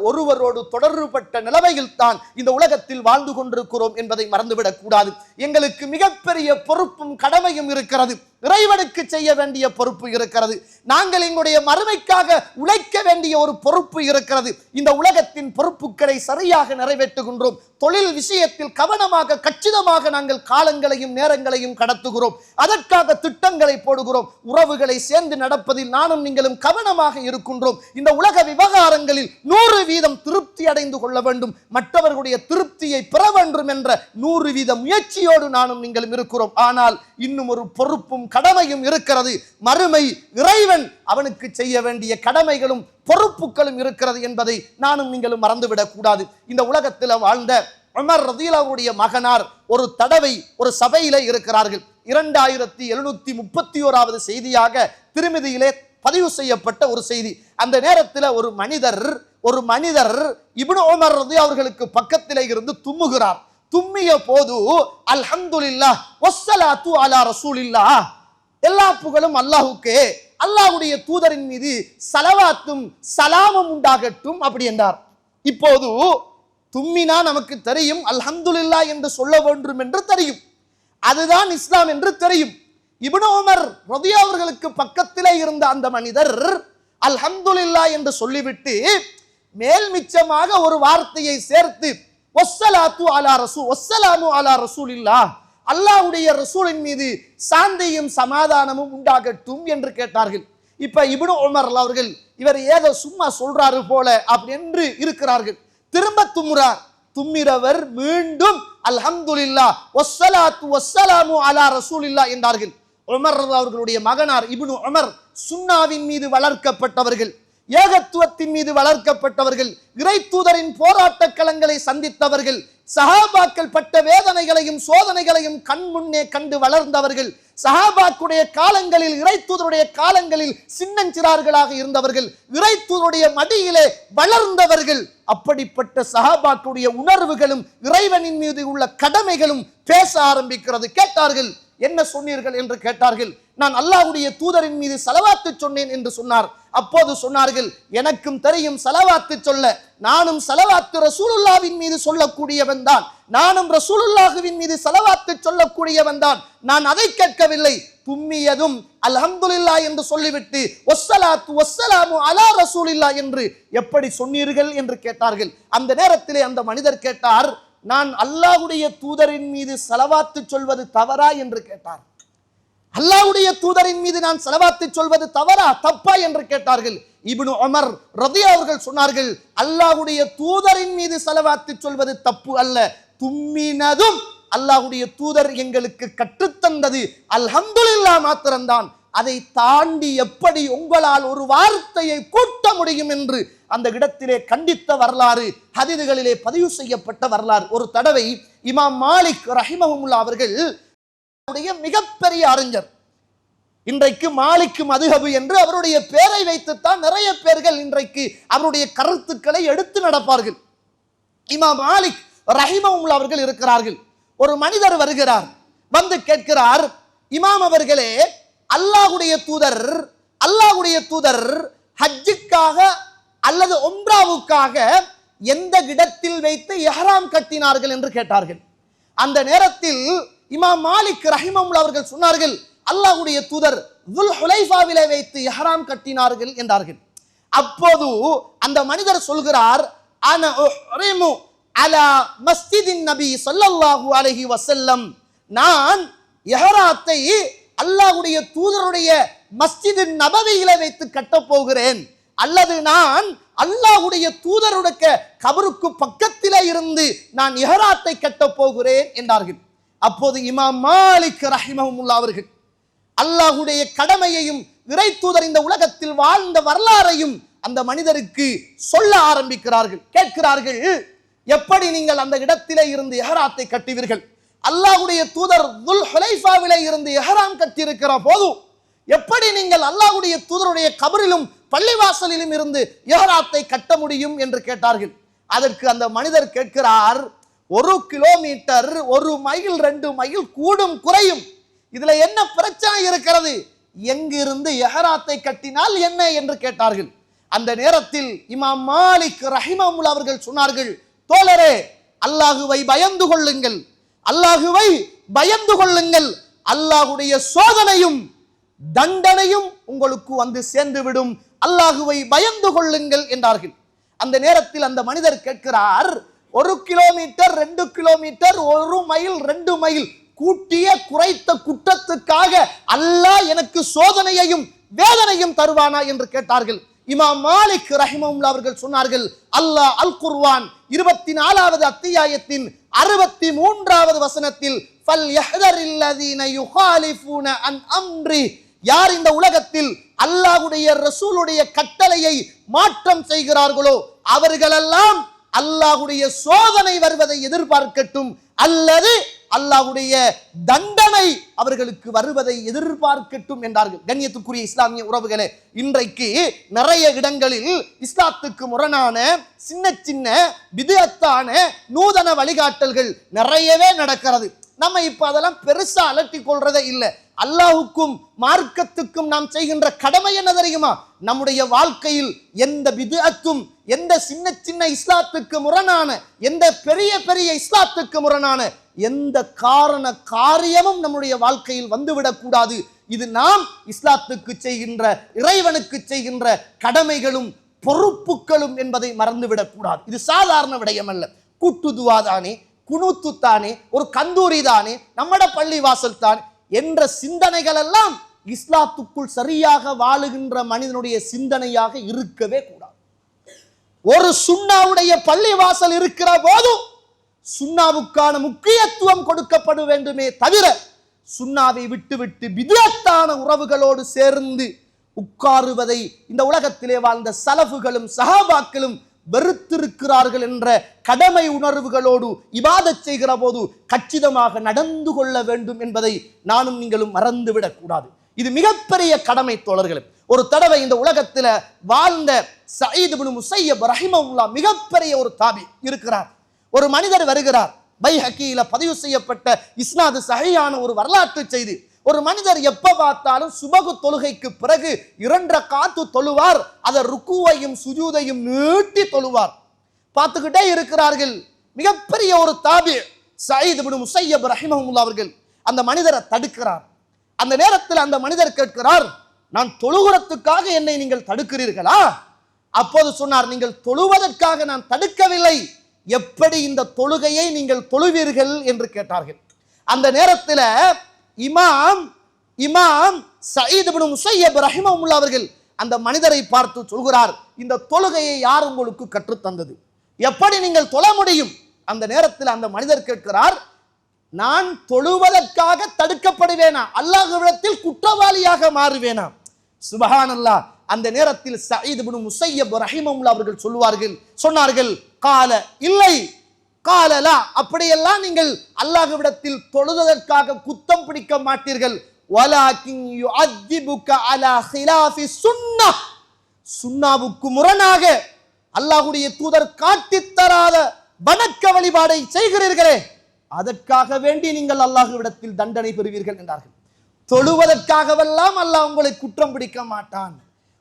ஒருவரோடு தொடர்புபட்ட நிலைமையில் தான் இந்த உலகத்தில் வாழ்ந்து கொண்டிருக்கிறோம் என்பதை மறந்துவிடக் கூடாது. எங்களுக்கு மிகப்பெரிய பொறுப்பும் கடமையும் இருக்கிறது. இறைவனுக்கு செய்ய வேண்டிய பொறுப்பு இருக்கிறது. நாங்கள் எங்களுடைய மறுமைக்காக உழைக்க வேண்டிய ஒரு பொறுப்பு இருக்கிறது. இந்த உலகத்தின் பொறுப்புகளை சரியாக நிறைவேற்றுகின்றோம். தொழில் விஷயத்தில் கவனமாக கச்சிதமாக நாங்கள் காலங்களையும் நேரங்களையும் கடத்துகிறோம். அதற்காக திட்டங்களை போடுகிறோம். உறவுகளை சேர்ந்து நடப்பதில் நானும் நீங்களும் கவனமாக இருக்கின்றோம். இந்த உலக விவகாரங்களில் 100% திருப்தி அடைந்து கொள்ள வேண்டும், மற்றவர்களுடைய திருப்தியை பெற வேண்டும் என்ற 100% முயற்சியோடு நானும் நீங்களும் இருக்கிறோம். ஆனால் இன்னும் ஒரு பொறுப்பும் கடமையும் இருக்கிறது. மறுமை இறைவன் அவனுக்கு செய்ய வேண்டிய கடமைகளும் பொறுப்புகளும் இருக்கிறது என்பதை நானும் நீங்களும் மறந்துவிடக் கூடாது. இந்த உலகத்தில் வாழ்ந்த உமர் ரலியல்லாஹு அன்ஹுடைய மகனார் ஒரு தடவை ஒரு சபையிலே இருக்கிறார்கள். 2731வது செய்தியாக திருமதியிலே பதிவு செய்யப்பட்ட ஒரு செய்தி. அந்த நேரத்தில் ஒரு மனிதர் இப்னு உமர் ரலியல்லாஹு அவர்களுக்கு பக்கத்திலே இருந்து தும்முகிறார். தும்மிய போது அல்ஹம்துலில்லாஹ் வஸ்ஸலாத்து அலா ரசூலில்லாஹ், எல்லா புகழும் அல்லாஹ்வுக்கே, அல்லாஹ்வுடைய தூதரின் மீது ஸலவாத்தும் ஸலாமும் உண்டாகட்டும் அப்படி என்றார். இப்போது தும்மினா நமக்கு தெரியும் அல்ஹம்துலில்லாஹ் என்று சொல்ல வேண்டும் என்று தெரியும், அதுதான் இஸ்லாம் என்று தெரியும். இப்னு உமர் ரலியல்லாஹு அவர்களுக்கு பக்கத்திலே இருந்த அந்த மனிதர் அல்ஹம்துலில்லாஹ் என்று சொல்லிவிட்டு மேல் மிச்சமாக ஒரு வார்த்தையை சேர்த்து வஸ்ஸலாத்து அலா ரசூல் வஸ்ஸலாமு அலா ரசூலில்லாஹ், அல்லாஹ்வுடைய ரசூலின் மீது சாந்தியும் சமாதானமும் உண்டாகட்டும் என்று கேட்டார்கள். இப்ப இப்னு உமர் அவர்கள் இவர் ஏதோ சும்மா சொல்றாரு போல அப்படி என்று இருக்கிறார்கள். திரும்ப தும்முறார். தும்மிரவர் மீண்டும் அல்ஹம்துலில்லாஹ் வஸ்ஸலாத்து வஸ்ஸலாமு அலா ரசூலில்லாஹ் என்றார்கள். உமர் அவர்களுடைய மகனார் இப்னு உமர் சுன்னாவின் மீது வளர்க்கப்பட்டவர்கள், ஏகத்துவத்தின் மீது வளர்க்கப்பட்டவர்கள், இறை தூதரின் போராட்ட களங்களை சந்தித்தவர்கள், சஹாபாக்கள் பட்ட வேதனைகளையும் சோதனைகளையும் கண் முன்னே கண்டு வளர்ந்தவர்கள், சஹாபாக்குடைய காலங்களில் இறை தூதருடைய காலங்களில் சின்னஞ்சிறார்களாக இருந்தவர்கள், இறை தூதருடைய மடியிலே வளர்ந்தவர்கள். அப்படிப்பட்ட சஹாபாக்குடைய உணர்வுகளும் இறைவனின் மீது உள்ள கடமைகளும் பேச ஆரம்பிக்கிறது. கேட்டார்கள், என்ன சொன்னீர்கள் என்று கேட்டார்கள். நான் அல்லாஹ்வுடைய தூதரின் மீது ஸலவாத்து சொன்னேன் என்று சொன்னார். அப்போது சொன்னார்கள், எனக்கும் தெரியும் ஸலவாத்து சொல்ல, நானும் ஸலவாத்து ரசூலுல்லாஹ்வின் மீது சொல்லக்கூடியவன் தான், நானும் ரசூலுல்லாஹ்வின் மீது ஸலவாத்து சொல்லக்கூடியவன் தான், நான் அதை கேட்கவில்லை. தும்மியதும் அல்ஹம்துலில்லாஹ் என்று சொல்லிவிட்டு வஸ்ஸலாத்து வஸ்ஸலாமு அலா ரசூலில்லாஹ் என்று எப்படி சொன்னீர்கள் என்று கேட்டார்கள். அந்த நேரத்திலே அந்த மனிதர் கேட்டார், நான் அல்லாஹ்வுடைய தூதரின் மீது ஸலவாத்து சொல்வது தவறா என்று கேட்டார். அல்லாஹ்வுடைய தூதரின் மீது நான் ஸலவாத்து சொல்வது தவறா தப்பா என்று கேட்டார்கள். இப்னு உமர் ரலியல்லாஹு அவர்கள் சொன்னார்கள், அல்லாஹ்வுடைய தூதரின் மீது ஸலவாத்து சொல்வது தப்பு அல்ல, தும்மினதும் அல்லாஹ்வுடைய தூதர் எங்களுக்கு கற்றுத்தந்தது அல்ஹம்துலில்லாஹ் மாத்திரம்தான், அதை தாண்டி எப்படி உங்களால் ஒரு வார்த்தையை கூட்ட முடியும் என்று அந்த இடத்திலே கண்டித்த வரலாறு ஹதீதுகளிலே பதிவு செய்யப்பட்ட வரலாறு. ஒரு தடவை இமாம் மாலிக் ரஹிமஹுல்லாஹ் அவர்கள் மிகப்பெரிய அறிஞர், இன்றைக்கு மாலிக் மதுஹபு என்று அவருடைய பெயரை வைத்துத்தான் நிறைய பேர்கள் இன்றைக்கு அவருடைய கருத்துக்களை எடுத்து நடப்பார்கள். இமாம் மாலிக் ரஹிமஹுல்லாஹ் அவர்கள் இருக்கிறார்கள். ஒரு மனிதர் வருகிறார், வந்து கேட்கிறார், இமாம் அவர்களே, அல்லாஹ்வுடைய தூதர் ஹஜ்ஜுக்காக அல்லது உம்ராவுக்காக எந்த இடத்தில் வைத்து இஹ்ராம் கட்டினார்கள் என்று கேட்டார்கள். அந்த நேரத்தில் இமாம் மாலிக் ரஹிமஹுல்லாஹ் அவர்கள் சொன்னார்கள், அல்லாஹ்வுடைய தூதர் துல் ஹுலைஃபாவிலே வைத்து இஹ்ராம் கட்டினார்கள் என்றார்கள். அப்போது அந்த மனிதர் சொல்கிறார், அன உஹ்ரிமு அலா மஸ்ஜிதின் நபி ஸல்லல்லாஹு அலைஹி வஸல்லம், நான் இஹ்ராத்தை அல்லாஹ்வுடைய தூதருடைய மஸ்ஜிது நபவியிலே வைத்து கட்டப் போகிறேன், அல்லது நான் அல்லாஹ்வுடைய தூதருடைய கபருக்கு பக்கத்திலே இருந்து நான் இஹ்ராத்தை கட்டப் போகிறேன் என்றார்கள். அப்போது இமாம் மாலிக் ரஹிமஹுல்லாஹ் அவர்கள் அல்லாஹ்வுடைய கடமையையும் இறை தூதர் இந்த உலகத்தில் வாழ்ந்த வரலாறையும் அந்த மனிதருக்கு சொல்ல ஆரம்பிக்கிறார்கள். கேட்கிறார்கள், எப்படி நீங்கள் அந்த இடத்திலே இருந்து இஹ்ராத்தை கட்டுவீர்கள்? அல்லாஹ்வுடைய தூதர் துல் ஹுலைஃபாவிலே இருந்து இஹ்ராம் கட்டியிருக்கிற போது எப்படி நீங்கள் அல்லாஹ்வுடைய தூதருடைய கபரிலும் பள்ளிவாசலிலும் இருந்து இஹ்ராத்தை கட்ட முடியும் என்று கேட்டார்கள். அதற்கு அந்த மனிதர் கேட்கிறார், 1 கிலோமீட்டர் 1 மைல் 2 மைல் கூடும் குறையும், இதுல என்ன பிரச்சனை இருக்கிறது? எங்கிருந்து இஹ்ராத்தை கட்டினால் என்ன என்று கேட்டார்கள். அந்த நேரத்தில் இமாம் மாலிக் ரஹிமஹுல்லாஹ் அவர்கள் சொன்னார்கள், தோழரே, அல்லாஹுவை பயந்து கொள்ளுங்கள், அல்லாஹுவை பயந்து கொள்ளுங்கள், அல்லாஹ்வுடைய சோதனையும் தண்டனையும் உங்களுக்கு வந்து சேர்ந்துவிடும், அல்லாஹுவை பயந்து கொள்ளுங்கள் என்றார்கள். அந்த நேரத்தில் அந்த மனிதர் கேட்கிறார், 1 கிலோமீட்டர் 2 கிலோமீட்டர் 1 மைல் 2 மைல் கூட்டிய குறைத்த குற்றத்துக்காக அல்லாஹ் எனக்கு சோதனையையும் வேதனையும் தருவானா என்று கேட்டார்கள். இமாம் மாலிக் ரஹிமஹுல்லாஹ் அவர்கள் சொன்னார்கள், அல்லாஹ் அல் குர்ஆன் 24வது அத்தியாயத்தின் 63வது வசனத்தில் ஃபல் யஹ்தரில்லதீன யுகாலிஃபூன அன் அம்ரி, யார் இந்த உலகத்தில் அல்லாஹ்வுடைய ரசூலுடைய கட்டளையை மாற்றம் செய்கிறார்களோ அவர்களெல்லாம் அல்லாஹ்வுடைய சோதனை வருவதை எதிர்பார்க்கட்டும், அல்லது அல்லாஹ்வுடைய தண்டனை அவர்களுக்கு வருவதை எதிர்பார்க்கட்டும் என்றார்கள். கண்ணியத்துக்குரிய இஸ்லாமிய உறவுகளே, இன்றைக்கு நிறைய இடங்களில் இஸ்லாத்துக்கு முரணான சின்ன சின்ன பித்அத்தான நூதன வழிகாட்டல்கள் நிறையவே நடக்கிறது. நம்ம இப்ப அதெல்லாம் பெருசா அலட்டி கொள்றதே இல்லை. அல்லாஹுக்கும் மார்க்கத்துக்கும் நாம் செய்கின்ற கடமை என்ன தெரியுமா? நம்முடைய வாழ்க்கையில் எந்த பித்அத்தும், எந்த சின்ன சின்ன இஸ்லாத்துக்கு முரணான, எந்த பெரிய பெரிய இஸ்லாத்துக்கு முரணான எந்த காரியமும் நம்முடைய வாழ்க்கையில் வந்துவிடக் கூடாது. இது நாம் இஸ்லாத்துக்கு செய்கின்ற, இறைவனுக்கு செய்கின்ற கடமைகளும் பொறுப்புகளும் என்பதை மறந்துவிடக் கூடாது. இது சாதாரண விடயம் அல்ல. கூட்டு துவா தானே, குனூத்து தானே, ஒரு கந்தூரி தானே, நம்மட பள்ளி வாசல் தான் என்ற சிந்தனைகள் எல்லாம் இஸ்லாத்துக்குள் சரியாக வாழுகின்ற மனிதனுடைய சிந்தனையாக இருக்கவே கூடாது. ஒரு சுன்னாவுடைய பள்ளி வாசல் இருக்கிற போதும் சுன்னாவுக்கான முக்கியத்துவம் கொடுக்கப்பட வேண்டுமே தவிர, சுன்னாவை விட்டுவிட்டு பித்அத்தான உறவுகளோடு சேர்ந்து உட்காருவதை இந்த உலகத்திலே வாழ்ந்த சலஃபுகளும் சஹாபாக்களும் வெறுத்திருக்கிறார்கள் என்ற கடமை உணர்வுகளோடு இபாதத் செய்கிற போது கச்சிதமாக நடந்து கொள்ள வேண்டும் என்பதை நானும் நீங்களும் மறந்துவிடக் கூடாது. இது மிகப்பெரிய கடமை தோழர்களே. ஒரு தடவை இந்த உலகத்தில் வாழ்ந்த சயீத் இப்னு முஸையப் ரஹிமஹுல்லாஹ் மிகப்பெரிய ஒரு தாபி இருக்கிறார். ஒரு மனிதர் வருகிறார். பைஹக்கியில பதிவு செய்யப்பட்ட இஸ்னாது சஹீஹான ஒரு வரலாற்று செய்தி. ஒரு மனிதர் எப்ப பார்த்தாலும் சுபகு தொழுகைக்கு பிறகு 2 ரக்காத்து தொழுவார். அதை ருக்குவையும் சுஜூதையும் நீட்டி தொழுவார். பார்த்துக்கிட்டே இருக்கிறார்கள். மிகப்பெரிய ஒரு தாபி சயீத் இப்னு முஸையப் ரஹிமஹுல்லாஹ் அவர்கள் அந்த மனிதரை தடுக்கிறார். அந்த நேரத்தில் அந்த மனிதர் கேட்கிறார், நான் தொழுகிறதுக்காக என்னை நீங்கள் தடுக்கிறீர்களா? அப்போது சொன்னார், நீங்கள் தொழுவதற்காக நான் தடுக்கவில்லை, எப்படி இந்த தொழுகையை நீங்கள் தொழுவீர்கள் என்று கேட்டார்கள். அந்த நேரத்தில் இமாம் சயீத் இப்னு முஸையப் ரஹிமஹுல்லாஹ் அவர்கள் அந்த மனிதரை பார்த்து சொல்கிறார், இந்த தொழுகையை யார் உங்களுக்கு கற்றுத்தந்தது? எப்படி நீங்கள் தொழ முடியும்? அந்த நேரத்தில் அந்த மனிதர் கேட்கிறார், நான் தொழுவதற்காக தடுக்கப்படுவேனா? அல்லாஹ்விடத்தில் குற்றவாளியாக மாறுவேனா? சுப்ஹானல்லாஹ். அந்த நேரத்தில் சயீத் இப்னு முஸையப் ரஹிமஹுல்லாஹ் அவர்கள் சொன்னார்கள், கால இல்லை, காலலா, அப்படியெல்லாம் நீங்கள் அல்லாஹ்விடத்தில் தொழுவதற்காக குத்தம் பிடிக்க மாட்டீர்கள். வலாகின் யுஅذிபுக அலா খিলাஃபி சுன்னஹ், சுன்னாவுக்கு முரணாக அல்லாஹ்வுடைய தூதர் காட்டித் தராத வணக்க வழிபாடை செய்கிறீர்களே, அதற்காக வேண்டி நீங்கள் அல்லாஹ்விடத்தில் தண்டனை பெறுவீர்கள் என்றார்கள். தொழுவதற்காகவெல்லாம் அல்லாஹ் உங்களை குற்றம் பிடிக்க மாட்டான்.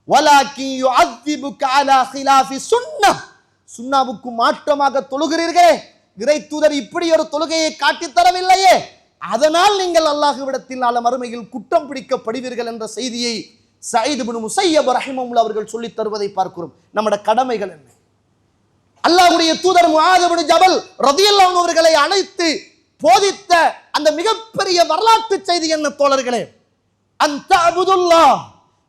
வலாகின் யுஅذிபுக அலா খিলাஃபி சுன்னஹ், சுன்னாவுக்கு மாற்றமாக தொழுகிறீர்களே, இறை தூதர் இப்படி ஒரு தொழுகையை காட்டித் தரவில்லையே, அதனால் நீங்கள் அல்லாஹ்விடத்தில் நாளை மறுமையில் குற்றம் பிடிக்கப்படுவீர்கள் என்ற செய்தியை சயீத் இப்னு முஸையப் ரஹிமஹுல்லாஹ் அவர்கள் சொல்லித் தருவதை பார்க்கிறோம். நம்முடைய கடமைகள் என்ன? அல்லாஹ்வுடைய தூதர் முஆத் இப்னு ஜபல் ரலியல்லாஹு அன்ஹு அவர்களை அழைத்து போதித்த அந்த மிகப்பெரிய வரலாற்று செய்தி என்ன தோழர்களே? அன்த அபுதுல்லாஹ்,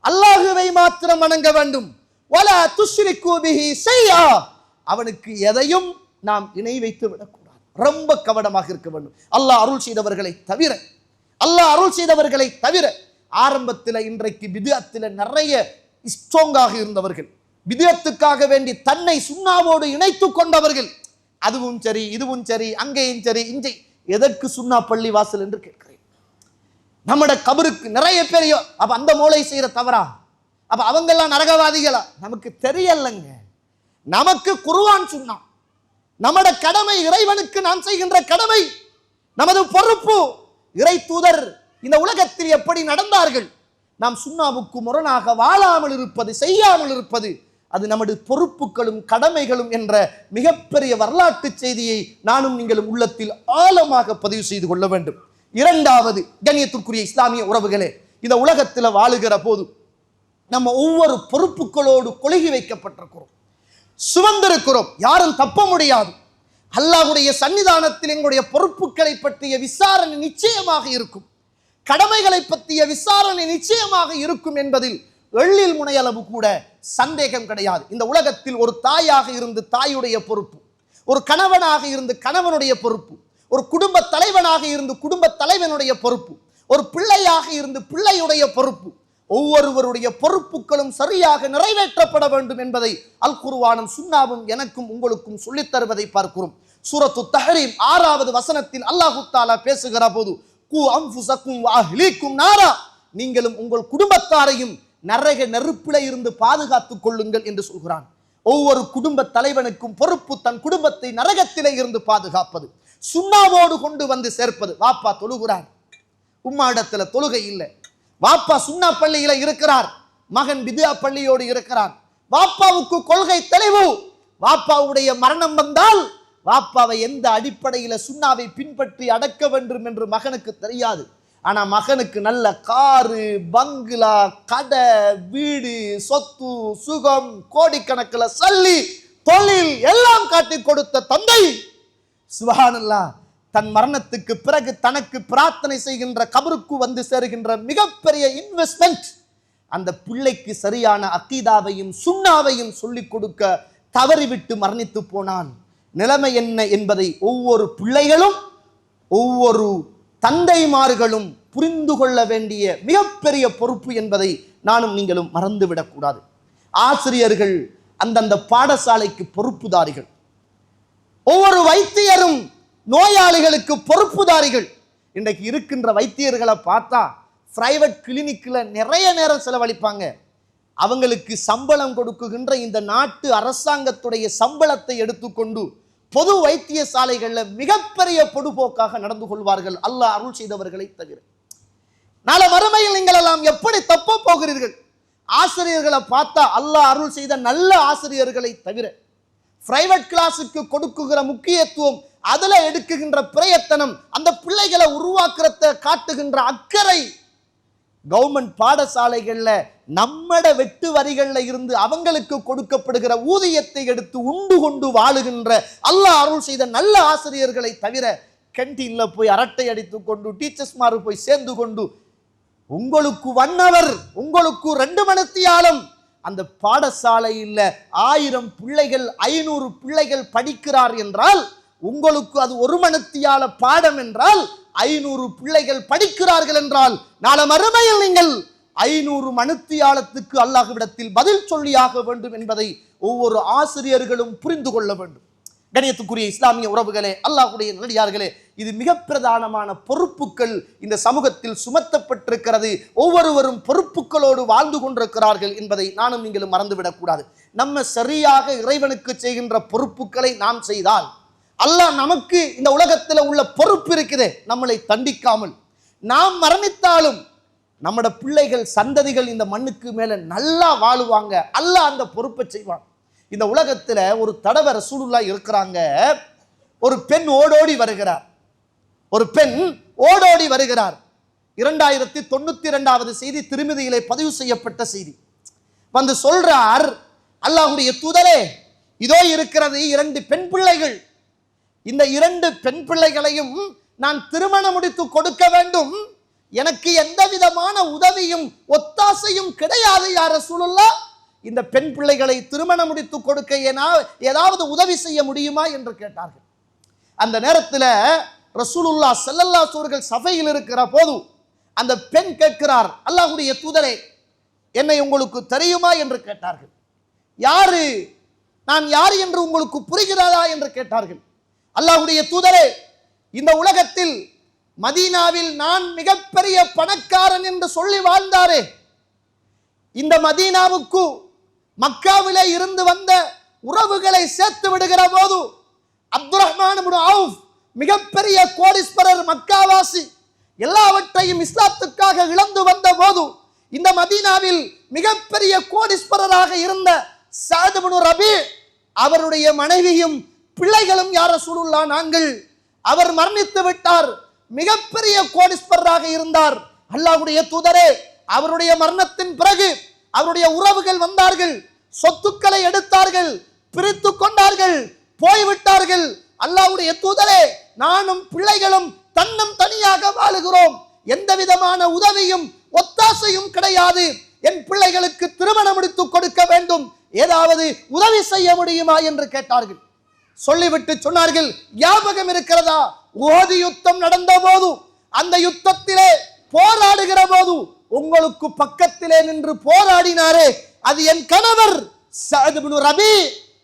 அல்லாஹ்வை மாத்திரம் வணங்க வேண்டும். வலா துஷ்ரிகு பிஹி ஷைஆ, அவனுக்கு எதையும் நாம் இணை வைத்து விடக்கூடாது. ரொம்ப கவனமாக இருக்க வேண்டும். அல்லாஹ் அருள் செய்தவர்களை தவிர ஆரம்பத்தில் இன்றைக்கு பித்அத்தில் நிறைய ஸ்ட்ராங்காக இருந்தவர்கள், பித்அத்துக்காக வேண்டி தன்னை சுன்னாவோடு இணைத்துக் கொண்டவர்கள், அதுவும் சரி இதுவும் சரி அங்கேயும் சரி இங்கே எதற்கு சுன்னா பள்ளி வாசல் என்று கேட்கிறேன். நம்முடைய கபருக்கு நிறைய பேர் அப்ப அந்த மூளை செய்யற தவறா? அப்ப அவங்கெல்லாம் நரகவாதிகளா? நமக்கு தெரியலங்க. நமக்கு குர்ஆன் சுன்னா, நமது கடமை, இறைவனுக்கு நாம் செய்கின்ற கடமை, நமது பொறுப்பு. இறை தூதர் இந்த உலகத்தில் எப்படி நடந்தார்கள், நாம் சுன்னாவுக்கு முரணாக வாழாமல் இருப்பது, செய்யாமல் இருப்பது, அது நமது பொறுப்புகளும் கடமைகளும் என்ற மிகப்பெரிய வரலாற்று செய்தியை நானும் நீங்களும் உள்ளத்தில் ஆழமாக பதிவு செய்து கொள்ள வேண்டும். இரண்டாவது, கண்ணியத்திற்குரிய இஸ்லாமிய உறவுகளே, இந்த உலகத்தில் வாழுகிற போது நம்ம ஒவ்வொரு பொறுப்புகளோடு கொழுகி வைக்கப்பட்டிருக்கிறோம், சுமந்திருக்கிறோம். யாரும் தப்ப முடியாது. அல்லாஹ்வுடைய சன்னிதானத்தில் எங்களுடைய பொறுப்புகளை பற்றிய விசாரணை நிச்சயமாக இருக்கும், கடமைகளை பற்றிய விசாரணை நிச்சயமாக இருக்கும் என்பதில் எள்ளில் முனையளவு கூட சந்தேகம் கிடையாது. இந்த உலகத்தில் ஒரு தாயாக இருந்து தாயுடைய பொறுப்பு, ஒரு கணவனாக இருந்து கணவனுடைய பொறுப்பு, ஒரு குடும்ப தலைவனாக இருந்து குடும்ப தலைவனுடைய பொறுப்பு, ஒரு பிள்ளையாக இருந்து பிள்ளையுடைய பொறுப்பு, ஒவ்வொருவருடைய பொறுப்புகளும் சரியாக நிறைவேற்றப்பட வேண்டும் என்பதை அல் குர்ஆனும் சுன்னாவும் எனக்கும் உங்களுக்கும் சொல்லித் தருவதை பார்க்கிறோம். சூரத்து தஹ்ரீம் 6வது வசனத்தில் அல்லாஹ் தஆலா பேசுகிற போது கு அன்ஃபுஸக்கும் வ அஹ்லீக்கும் நாரா, நீங்களும் உங்கள் குடும்பத்தாரையும் நரக நெருப்பிலே இருந்து பாதுகாத்துக் கொள்ளுங்கள் என்று சொல்கிறான். ஒவ்வொரு குடும்ப தலைவனுக்கும் பொறுப்பு தன் குடும்பத்தை நரகத்திலே இருந்து பாதுகாப்பது, சுன்னாவோடு கொண்டு வந்து சேர்ப்பது. வாப்பா தொழுகிறார், உம்மா இடத்துல தொழுகை இல்லை. வாப்பா சுன்னா பள்ளியில இருக்கிறார், மகன் பித்ஆ பள்ளியோடு இருக்கிறார். வாப்பாவுக்கு கொள்கை தெளிவு. வாப்பாவுடைய மரணம் வந்தால் வாப்பாவை எந்த அடிப்படையில சுன்னாவை பின்பற்றி அடக்க வேண்டும் என்று மகனுக்கு தெரியாது. ஆனா மகனுக்கு நல்ல காரு, பங்களா, கடை, வீடு, சொத்து, சுகம், கோடிக்கணக்கில் சல்லி, தொழில் எல்லாம் காட்டி கொடுத்த தந்தை சுப்ஹானல்லாஹ் தன் மரணத்துக்கு பிறகு தனக்கு பிரார்த்தனை செய்கின்ற கபருக்கு வந்து சேருகின்ற மிகப்பெரிய இன்வெஸ்ட்மெண்ட் அந்த பிள்ளைக்கு சரியான அக்கீதாவையும் சுன்னாவையும் சொல்லிக் கொடுக்க தவறிவிட்டு மரணித்து போனான். நிலைமை என்ன என்பதை ஒவ்வொரு பிள்ளைகளும் ஒவ்வொரு தந்தைமார்களும் புரிந்து கொள்ள வேண்டிய மிகப்பெரிய பொறுப்பு என்பதை நானும் நீங்களும் மறந்துவிடக்கூடாது. ஆசிரியர்கள் அந்தந்த பாடசாலைக்கு பொறுப்புதாரிகள். ஒவ்வொரு வைத்தியரும் நோயாளிகளுக்கு பொறுப்புதாரிகள். இன்றைக்கு இருக்கின்ற வைத்தியர்களை பார்த்தா பிரைவேட் கிளினிக்ல நிறைய நேரம் செலவழிப்பாங்க. அவங்களுக்கு சம்பளம் கொடுக்குகின்ற இந்த நாட்டு அரசாங்கத்துடைய சம்பளத்தை எடுத்துக்கொண்டு பொது வைத்தியசாலைகளில் மிகப்பெரிய பொடுபோக்காக நடந்து கொள்வார்கள், அல்லாஹ் அருள் செய்தவர்களை தவிர. நாளை மறுமையில் நீங்கள் எல்லாம் எப்படி தப்ப போகிறீர்கள்? ஆசிரியர்களை பார்த்தா அல்லாஹ் அருள் செய்த நல்ல ஆசிரியர்களை தவிர பிரைவேட் கிளாஸுக்கு கொடுக்குகிற முக்கியத்துவம், அதுல எடுக்குகின்ற பிரயத்தனம், அந்த பிள்ளைகளை உருவாக்குறத காட்டுகின்ற அக்கறை, கவர்மெண்ட் பாடசாலைகள்ல நம்மட வெட்டு வரிகள்ல இருந்து அவங்களுக்கு கொடுக்கப்படுகிற ஊதியத்தை எடுத்து உண்டு கொண்டு வாழுகின்ற அல்லாஹ் அருள் செய்த நல்ல ஆசிரியர்களை தவிர கேண்டீன்ல போய் அரட்டை அடித்துக் கொண்டு டீச்சர்ஸ் மாறு போய் சேர்ந்து கொண்டு உங்களுக்கு 1 hour, உங்களுக்கு 2 மணித்தியாலம் அந்த பாடசாலையில் 1000 பிள்ளைகள் 500 பிள்ளைகள் படிக்கிறார் என்றால் உங்களுக்கு அது 1 மணித்தியால பாடம் என்றால் 500 பிள்ளைகள் படிக்கிறார்கள் என்றால் நாளை மறுமையில் நீங்கள் 500 மணித்தியாலத்துக்கு அல்லாஹ்விடத்தில் பதில் சொல்லியாக வேண்டும் என்பதை ஒவ்வொரு ஆசிரியர்களும் புரிந்து கொள்ள வேண்டும். கணியத்துக்குரிய இஸ்லாமிய உறவுகளே, அல்லாஹ்வுடைய நல்லடியார்களே, இது மிக பிரதானமான பொறுப்புகள் இந்த சமூகத்தில் சுமத்தப்பட்டிருக்கிறது. ஒவ்வொருவரும் பொறுப்புகளோடு வாழ்ந்து கொண்டிருக்கிறார்கள் என்பதை நானும் நீங்களும் மறந்துவிடக்கூடாது. நம்ம சரியாக இறைவனுக்கு செய்கின்ற பொறுப்புகளை நாம் செய்தால் அல்லாஹ் நமக்கு இந்த உலகத்தில் உள்ள பொறுப்பு இருக்குது, நம்மளை தண்டிக்காமல். நாம் மரணித்தாலும் நம்மட பிள்ளைகள் சந்ததிகள் இந்த மண்ணுக்கு மேல நல்லா வாழுவாங்க, அல்லாஹ் அந்த பொறுப்பை செய்வான். இந்த உலகத்துல ஒரு தடவை ரசூலுல்லாஹ் இருக்கிறாங்க. ஒரு பெண் ஓடோடி வருகிறார். ஒரு பெண் ஓடோடி வருகிறார். 2092வது செய்தி திருமதியிலே பதிவு செய்யப்பட்ட செய்தி. வந்து சொல்றார், அல்லாஹ்வுடைய தூதரே, இதோ இருக்கிறது 2 பெண் பிள்ளைகள். இந்த 2 பெண் பிள்ளைகளையும் நான் திருமணம் முடித்து கொடுக்க வேண்டும். எனக்கு எந்த விதமான உதவியும் ஒத்தாசையும் கிடையாது யா ரசூலுல்லாஹ். இந்த பெண் பிள்ளைகளை திருமணம் முடித்து கொடுக்க ஏதாவது உதவி செய்ய முடியுமா என்று கேட்டார்கள். அந்த நேரத்தில் ரசூலுல்லாஹ் ஸல்லல்லாஹு அலைஹி வஸல்லம் சபையில் இருக்கிற போது அந்த பெண் கேட்கிறார், அல்லாஹ்வுடைய தூதரே, என்னை உங்களுக்கு தெரியுமா என்று கேட்டார்கள். யாரு, நான் யார் என்று உங்களுக்கு புரிகிறதா என்று கேட்டார்கள். அல்லாஹ்வுடைய தூதரே, இந்த உலகத்தில் மதீனாவில் நான் மிகப்பெரிய பணக்காரன் என்று சொல்லி வாழ்ந்தாரே, இந்த மதீனாவுக்கு மக்காவிலே இருந்து வந்த உறவுகளை சேர்த்து விடுகிற போது அப்துர்ரஹ்மான் இப்னு அவுஃப் மிகப்பெரிய கோடீஸ்வரர், மக்காவாசி, எல்லாவற்றையும் இஸ்லாத்துக்காக இழந்து வந்த போது இந்த மதீனாவில் மிகப்பெரிய கோடீஸ்வரராக இருந்த சஅத் இப்னு ரபீ அவருடைய மனைவியும் பிள்ளைகளும் யா ரசூலுல்லாஹ் நாங்கள், அவர் மரணித்து விட்டார், மிகப்பெரிய கோடீஸ்வரராக இருந்தார். அல்லாஹ்வுடைய தூதரே, அவருடைய மரணத்தின் பிறகு அவருடைய உறவுகள் வந்தார்கள், சொத்துக்களை எடுத்தார்கள், பிரித்து கொண்டார்கள், போய்விட்டார்கள். அல்லாஹ்வுடைய தூதரே, நானும் பிள்ளைகளும் தன்னம் தனியாக வாழுகிறோம், எந்த விதமான உதவியும் ஒத்தாசையும் கிடையாது. என் பிள்ளைகளுக்கு திருமணம் முடித்து கொடுக்க வேண்டும், ஏதாவது உதவி செய்ய முடியுமா என்று கேட்டார்கள். சொல்லிவிட்டு சொன்னார்கள், ஞாபகம் இருக்கிறதா, உஹது யுத்தம் நடந்த போது அந்த யுத்தத்திலே போராடுகிற போது உங்களுக்கு பக்கத்திலே நின்று போராடினாரே, அது என் கணவர் சஅத் இப்னு ரபி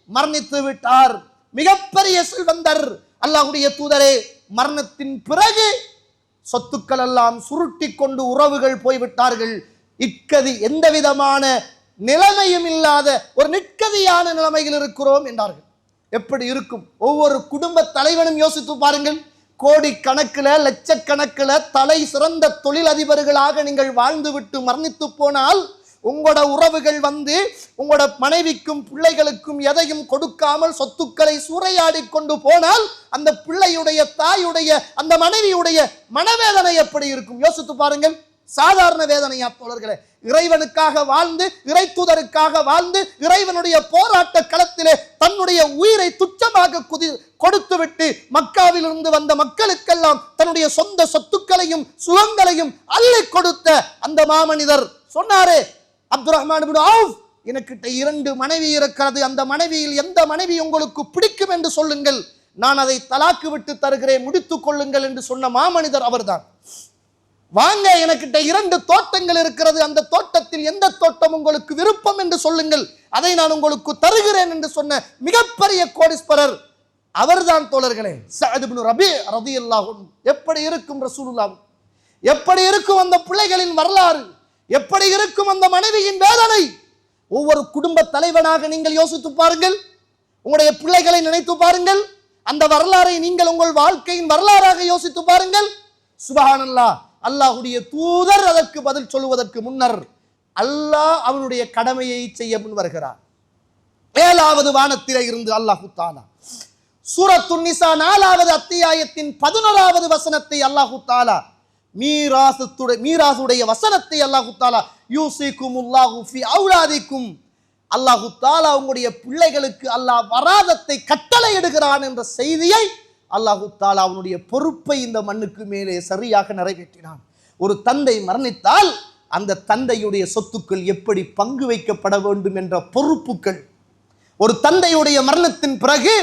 மரணித்து விட்டார். மிகப்பெரிய செல்வந்தர். அல்லாஹ்வுடைய தூதரே, மரணத்தின் பிறகு சொத்துக்கள் எல்லாம் சுருட்டி கொண்டு உறவுகள் போய்விட்டார்கள். இக்கதி எந்த விதமான நிலைமையும் இல்லாத ஒரு நிற்கதியான நிலைமையில் இருக்கிறோம் என்றார்கள். எப்படி இருக்கும்? ஒவ்வொரு குடும்ப தலைவனும் யோசித்து பாருங்கள். கோடி கணக்கில் லட்சக்கணக்கில் தலை சிறந்த தொழிலதிபர்களாக நீங்கள் வாழ்ந்துவிட்டு மரணித்து போனால் உங்களோட உறவுகள் வந்து உங்களோட மனைவிக்கும் பிள்ளைகளுக்கும் எதையும் கொடுக்காமல் சொத்துக்களை சூறையாடி கொண்டு போனால் அந்த பிள்ளையுடைய தாயுடைய அந்த மனைவியுடைய மனவேதனை எப்படி இருக்கும்? யோசித்து பாருங்கள். சாதாரண வேதனையா தோழர்களே? இறைவனுக்காக வாழ்ந்து, இறை தூதருக்காக வாழ்ந்து, இறைவனுடைய போராட்ட களத்திலே தன்னுடைய உயிரை துச்சமாக கொடுத்துவிட்டு மக்காவில் இருந்து வந்த மக்களுக்கெல்லாம் தன்னுடைய சொந்த சொத்துக்களையும் சுகங்களையும் அள்ளி கொடுத்த அந்த மாமனிதர் சொன்னாரே, அப்துல் ரஹ்மான் இப்னு அவுஃப், எனக்கிட்ட 2 மனைவி இருக்கிறது, அந்த மனைவியில் எந்த மனைவி உங்களுக்கு பிடிக்கும் என்று சொல்லுங்கள், நான் அதை தலாக்கு விட்டு தருகிறேன், முடித்துக் கொள்ளுங்கள் என்று சொன்ன மாமனிதர் அவர்தான். வாங்க, எனக்கிட்ட 2 தோட்டங்கள் இருக்கிறது, அந்த தோட்டத்தில் எந்த தோட்டம் உங்களுக்கு விருப்பம் என்று சொல்லுங்கள், அதை நான் உங்களுக்கு தருகிறேன் என்று சொன்ன மிகப்பெரிய கோடீஸ்வரர் அவர்தான் தோழர்களே சஅத் இப்னு ரபி ரலியல்லாஹு அன்ஹு. எப்படி இருக்கும் ரசூலுல்லாஹ்? எப்படி இருக்கும் அந்த பிள்ளைகளின் வரலாறு? எப்படி இருக்கும் அந்த மனைவியின் வேதனை? ஒவ்வொரு குடும்ப தலைவனாக நீங்கள் யோசித்து பாருங்கள். உங்களுடைய பிள்ளைகளை நினைத்து பாருங்கள். அந்த வரலாறை நீங்கள் உங்கள் வாழ்க்கையின் வரலாறாக யோசித்து பாருங்கள். சுப்ஹானல்லாஹ். அல்லாஹ்வுடைய தூதர் அதற்கு பதில் சொல்வதற்கு முன்னர் அல்லாஹ் அவனுடைய கடமையை செய்ய முன் வருகிறார். 7வது வானத்திலே இருந்து அல்லாஹ் தஆலா சூரத்துன் நிசா 4வது அத்தியாயத்தின் 11வது வசனத்தை அல்லாஹ் தஆலா மீராசுடைய வசனத்தை அல்லாஹ் தஆலா யூசிகுமுல்லாஹு ஃபி அவுலாதிக்கும், அல்லாஹ் தஆலா உங்களுடைய பிள்ளைகளுக்கு அல்லாஹ் வராதத்தை கட்டளை இடுகிறான் என்ற செய்தியை அல்லாஹ் தஆலா அவனுடைய பொறுப்பை இந்த மண்ணுக்கு மேலே சரியாக நிறைவேற்றினான். ஒரு தந்தை மரணித்தால் அந்த தந்தையுடைய சொத்துக்கள் எப்படி பங்கு வைக்கப்பட வேண்டும் என்ற பொறுப்புகள், ஒரு தந்தையுடைய மரணத்தின் பிறகு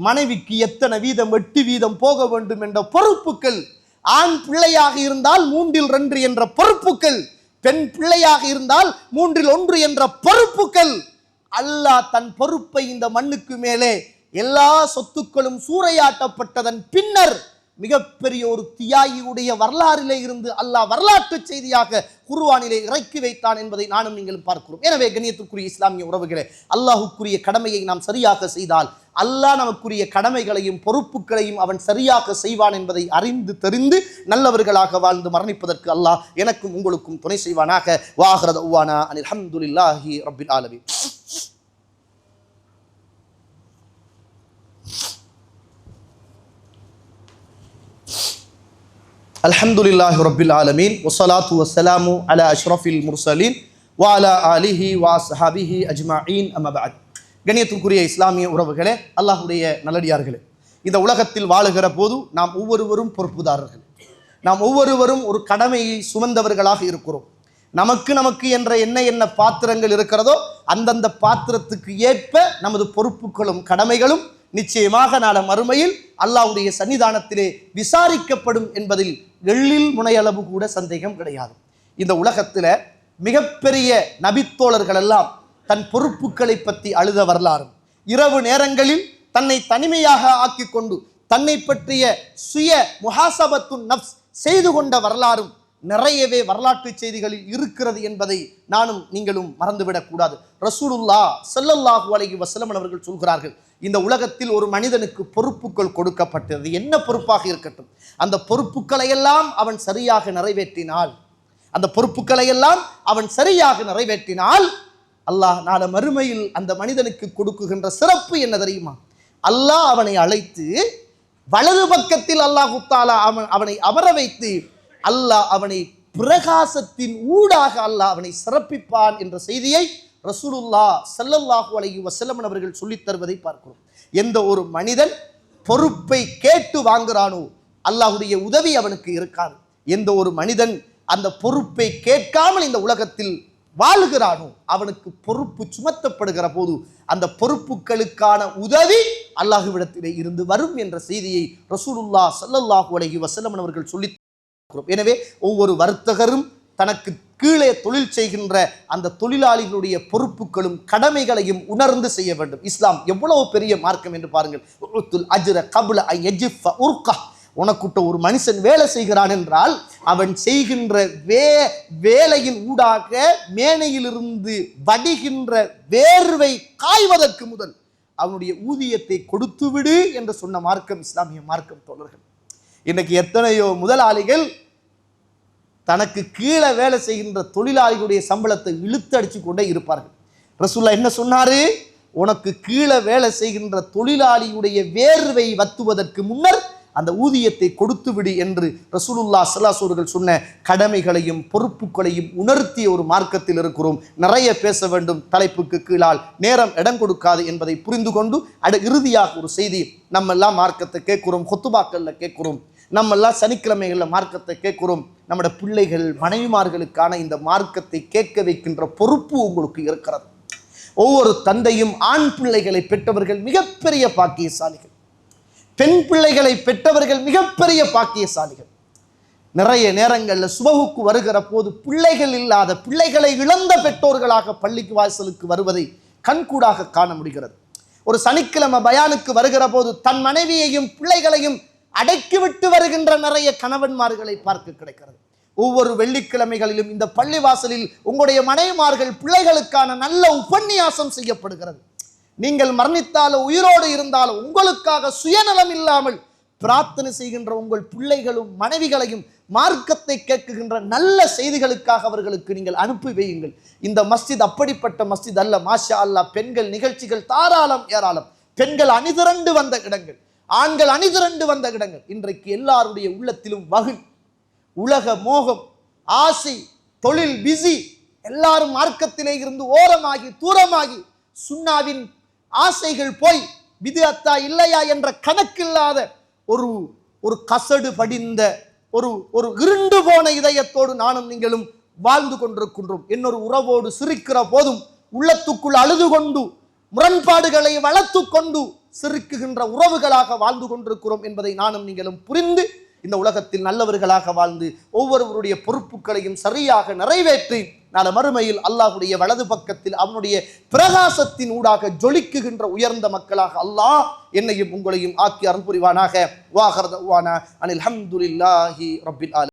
மனைவிக்கு எத்தனை வீதம் 8 வீதம் போக வேண்டும் என்ற பொறுப்புகள், ஆண் பிள்ளையாக இருந்தால் 3/2 என்ற பொறுப்புகள், பெண் பிள்ளையாக இருந்தால் 3/1 என்ற பொறுப்புகள். அல்லாஹ் தன் பொறுப்பை இந்த மண்ணுக்கு மேலே எல்லா சொத்துக்களும் சூறையாட்டப்பட்டதன் பின்னர் மிகப்பெரிய ஒரு தியாகியுடைய வரலாறிலே இருந்து அல்லாஹ் வரலாற்று செய்தியாக குர்ஆனிலே இறக்கி வைத்தான் என்பதை நானும் நீங்களும் பார்க்கிறோம். எனவே கண்ணியத்துக்குரிய இஸ்லாமிய உறவுகளே, அல்லாஹ்வுக்குரிய கடமையை நாம் சரியாக செய்தால் அல்லாஹ் நமக்குரிய கடமைகளையும் பொறுப்புகளையும் அவன் சரியாக செய்வான் என்பதை அறிந்து தெரிந்து நல்லவர்களாக வாழ்ந்து மரணிப்பதற்கு அல்லாஹ் எனக்கும் உங்களுக்கும் துணை செய்வானாக. வாஹிர தஅவானா அனில் ஹம்துலில்லாஹி ரப்பில் ஆலமீன். அல்ஹம்துலில்லாஹி ரப்பில் ஆலமீன் வஸ்ஸலாத்து வஸ்ஸலாமு அலா அஷ்ரஃபில் முர்சலீன் வ அலா ஆலிஹி வ அஸ்ஹாபிஹி அஜ்மஈன். அம்மா பஅத். கண்ணியத்துக்குரிய இஸ்லாமிய உறவுகளே, அல்லாஹ்வுடைய நல்லடியார்களே, இந்த உலகத்தில் வாழுகிற போது நாம் ஒவ்வொருவரும் பொறுப்புதாரர்கள். நாம் ஒவ்வொருவரும் ஒரு கடமையை சுமந்தவர்களாக இருக்கிறோம். நமக்கு என்ற என்ன பாத்திரங்கள் இருக்கிறதோ அந்தந்த பாத்திரத்துக்கு ஏற்ப நமது பொறுப்புகளும் கடமைகளும் நிச்சயமாக நாள மறுமையில் அல்லாஹ்வுடைய சன்னிதானத்திலே விசாரிக்கப்படும் என்பதில் எள்ளில் முனையளவு கூட சந்தேகம் கிடையாது. இந்த உலகத்தில் மிகப்பெரிய நபித்தோழர்கள் எல்லாம் தன் பொறுப்புகளை பற்றி அழுத வரலாறும், இரவு நேரங்களில் தன்னை தனிமையாக ஆக்கி கொண்டு தன்னை பற்றிய சுய முஹாசபத்துன் நப்ஸ் செய்து கொண்ட வரலாறும் நிறையவே வரலாற்று செய்திகளில் இருக்கிறது என்பதை நானும் நீங்களும் மறந்துவிடக்கூடாது. ரசூலுல்லாஹ் ஸல்லல்லாஹு அலைஹி வஸல்லம் அவர்கள் சொல்கிறார்கள், இந்த உலகத்தில் ஒரு மனிதனுக்கு பொறுப்புகள் கொடுக்கப்பட்டது, என்ன பொறுப்பாக இருக்கட்டும், அந்த பொறுப்புகளை எல்லாம் அவன் சரியாக நிறைவேற்றினால், அந்த பொறுப்புகளை எல்லாம் அவன் சரியாக நிறைவேற்றினால் அல்லாஹ் நாள மறுமையில் அந்த மனிதனுக்கு கொடுக்குகின்ற சிறப்பு என்ன தெரியுமா? அல்லாஹ் அவனை அழைத்து வலது பக்கத்தில் அல்லாஹ் தஆலா அவனை அமர வைத்து அல்லாஹ் அவனை பிரகாசத்தின் ஊடாக அல்லாஹ் அவனை சிறப்பிப்பான் என்ற செய்தியை ரசூலுல்லாஹ் ஸல்லல்லாஹு அலைஹி வஸல்லம் அவர்கள் சொல்லித் தருவதை பார்க்கிறோம். எந்த ஒரு மனிதன் பொறுப்பை கேட்டு வாங்குறானோ அல்லாஹ்வுடைய உதவி அவனுக்கு இருக்காது. எந்த ஒரு மனிதன் அந்த பொறுப்பை கேட்காமல் இந்த உலகத்தில் வாழ்கிறானோ அவனுக்கு பொறுப்பு சுமத்தப்படுகிற போது அந்த பொறுப்புகளுக்கான உதவி அல்லாஹ்விடத்திலே இருந்து வரும் என்ற செய்தியை ரசூலுல்லாஹ் ஸல்லல்லாஹு அலைஹி வஸல்லம் அவர்கள் சொல்லி. எனவே ஒவ்வொரு வர்த்தகரும் தனக்கு கீழே தொழில் செய்கின்ற அந்த தொழிலாளிகளுடைய பொறுப்புகளும் கடமைகளையும் உணர்ந்து செய்ய வேண்டும். இஸ்லாம் எவ்வளவு பெரிய மார்க்கம் என்று பாருங்கள். உனக்குட்ட ஒரு மனுஷன் வேலை செய்கிறான் என்றால் அவன் செய்கின்ற வேலையின் ஊடாக மேனையிலிருந்து வடிகின்ற வேர்வை காய்வதற்கு முதல் அவனுடைய ஊதியத்தை கொடுத்து விடு என்று சொன்ன மார்க்கம் இஸ்லாமிய மார்க்கம். தோழர்கள், இன்னைக்கு எத்தனையோ முதலாளிகள் தனக்கு கீழே வேலை செய்கின்ற தொழிலாளிகளுடைய சம்பளத்தை இழுத்து அடிச்சு கொண்டே இருப்பார்கள். ரசூலுல்லாஹ் என்ன சொன்னாரு? உனக்கு கீழே வேலை செய்கின்ற தொழிலாளியுடைய வேர்வை வத்துவதற்கு முன்னர் அந்த ஊதியத்தை கொடுத்து விடு என்று ரசூலுல்லாஹ் ஸல்லல்லாஹு அலைஹி வஸல்லம் சொன்ன கடமைகளையும் பொறுப்புகளையும் உணர்த்திய ஒரு மார்க்கத்தில் இருக்கிறோம். நிறைய பேச வேண்டும், தலைப்புக்கு கீழால் நேரம் இடம் கொடுக்காது என்பதை புரிந்து கொண்டு இறுதியாக ஒரு செய்தி. நம்ம எல்லாம் மார்க்கத்தை கேட்கிறோம், கொத்துபாக்கள்ல கேட்கிறோம், நம்ம எல்லாம் சனிக்கிழமைகளில் மார்க்கத்தை கேட்கிறோம். நம்முடைய பிள்ளைகள் மனைவிமார்களுக்கான இந்த மார்க்கத்தை கேட்க வைக்கின்ற பொறுப்பு உங்களுக்கு இருக்கிறது. ஒவ்வொரு தந்தையும் ஆண் பிள்ளைகளை பெற்றவர்கள் மிகப்பெரிய பாக்கியசாலிகள், பெண் பிள்ளைகளை பெற்றவர்கள் மிகப்பெரிய பாக்கியசாலிகள். நிறைய நேரங்களில் சுபகுக்கு வருகிற போது பிள்ளைகள் இல்லாத, பிள்ளைகளை இழந்த பெற்றோர்களாக பள்ளிக்கு வாசலுக்கு வருவதை கண்கூடாக காண முடிகிறது. ஒரு சனிக்கிழமை பயானுக்கு வருகிற போது தன் மனைவியையும் பிள்ளைகளையும் அடக்கிவிட்டு வருகின்ற நிறைய கணவன்மார்களை பார்க்க கிடைக்கிறது. ஒவ்வொரு வெள்ளிக்கிழமைகளிலும் இந்த பள்ளிவாசலில் உங்களுடைய மனைவிமார்கள் பிள்ளைகளுக்கான நல்ல உபன்யாசம் செய்யப்படுகிறது. நீங்கள் மரணித்தாலும் உயிரோடு இருந்தாலும் உங்களுக்காக சுயநலம் இல்லாமல் பிரார்த்தனை செய்கின்ற உங்கள் பிள்ளைகளும் மனைவிகளையும் மார்க்கத்தை கேட்குகின்ற நல்ல செய்திகளுக்காக அவர்களுக்கு நீங்கள் அனுப்பி வையுங்கள். இந்த மஸ்ஜித் அப்படிப்பட்ட மஸ்ஜித் அல்ல. மாஷா அல்லாஹ், பெண்கள் நிகழ்ச்சிகள் தாராளம் ஏராளம், பெண்கள் அணிதிரண்டு வந்த இடங்கள், ஆண்கள் அணிதிரண்டு வந்த இடங்கள். இன்றைக்கு எல்லாருடைய உள்ளத்திலும் வகு, உலக மோகம், ஆசை, தொழில் பிஸி, எல்லாரும் மார்க்கத்திலே இருந்து ஓரமாகி தூரமாகி சுன்னாவின் ஆசைகள் போய் பித்அத்தா இல்லையா என்ற கணக்கில்லாத ஒரு கசடு படிந்த ஒரு இருண்டு போன இதயத்தோடு நானும் நீங்களும் வாழ்ந்து கொண்டிருக்கின்றோம். இன்னொரு உறவோடு சிரிக்கிற போதும் உள்ளத்துக்குள் அழுது கொண்டு முரண்பாடுகளை வளர்த்து கொண்டு சிரிக்குகின்ற உறவுகளாக வாழ்ந்து கொண்டிருக்கிறோம் என்பதை நானும் நீங்களும் புரிந்து இந்த உலகத்தில் நல்லவர்களாக வாழ்ந்து ஒவ்வொருவருடைய பொறுப்புகளையும் சரியாக நிறைவேற்றி நாளை மறுமையில் அல்லாஹ்வுடைய வலது பக்கத்தில் அவனுடைய பிரகாசத்தின் ஊடாக ஜொலிக்குகின்ற உயர்ந்த மக்களாக அல்லாஹ் என்னையும் உங்களையும் ஆக்கி அருள் புரிவானாக. வாஹர் தஅவானா அனில் ஹம்துலில்லாஹி ரப்பில் ஆலமீன்.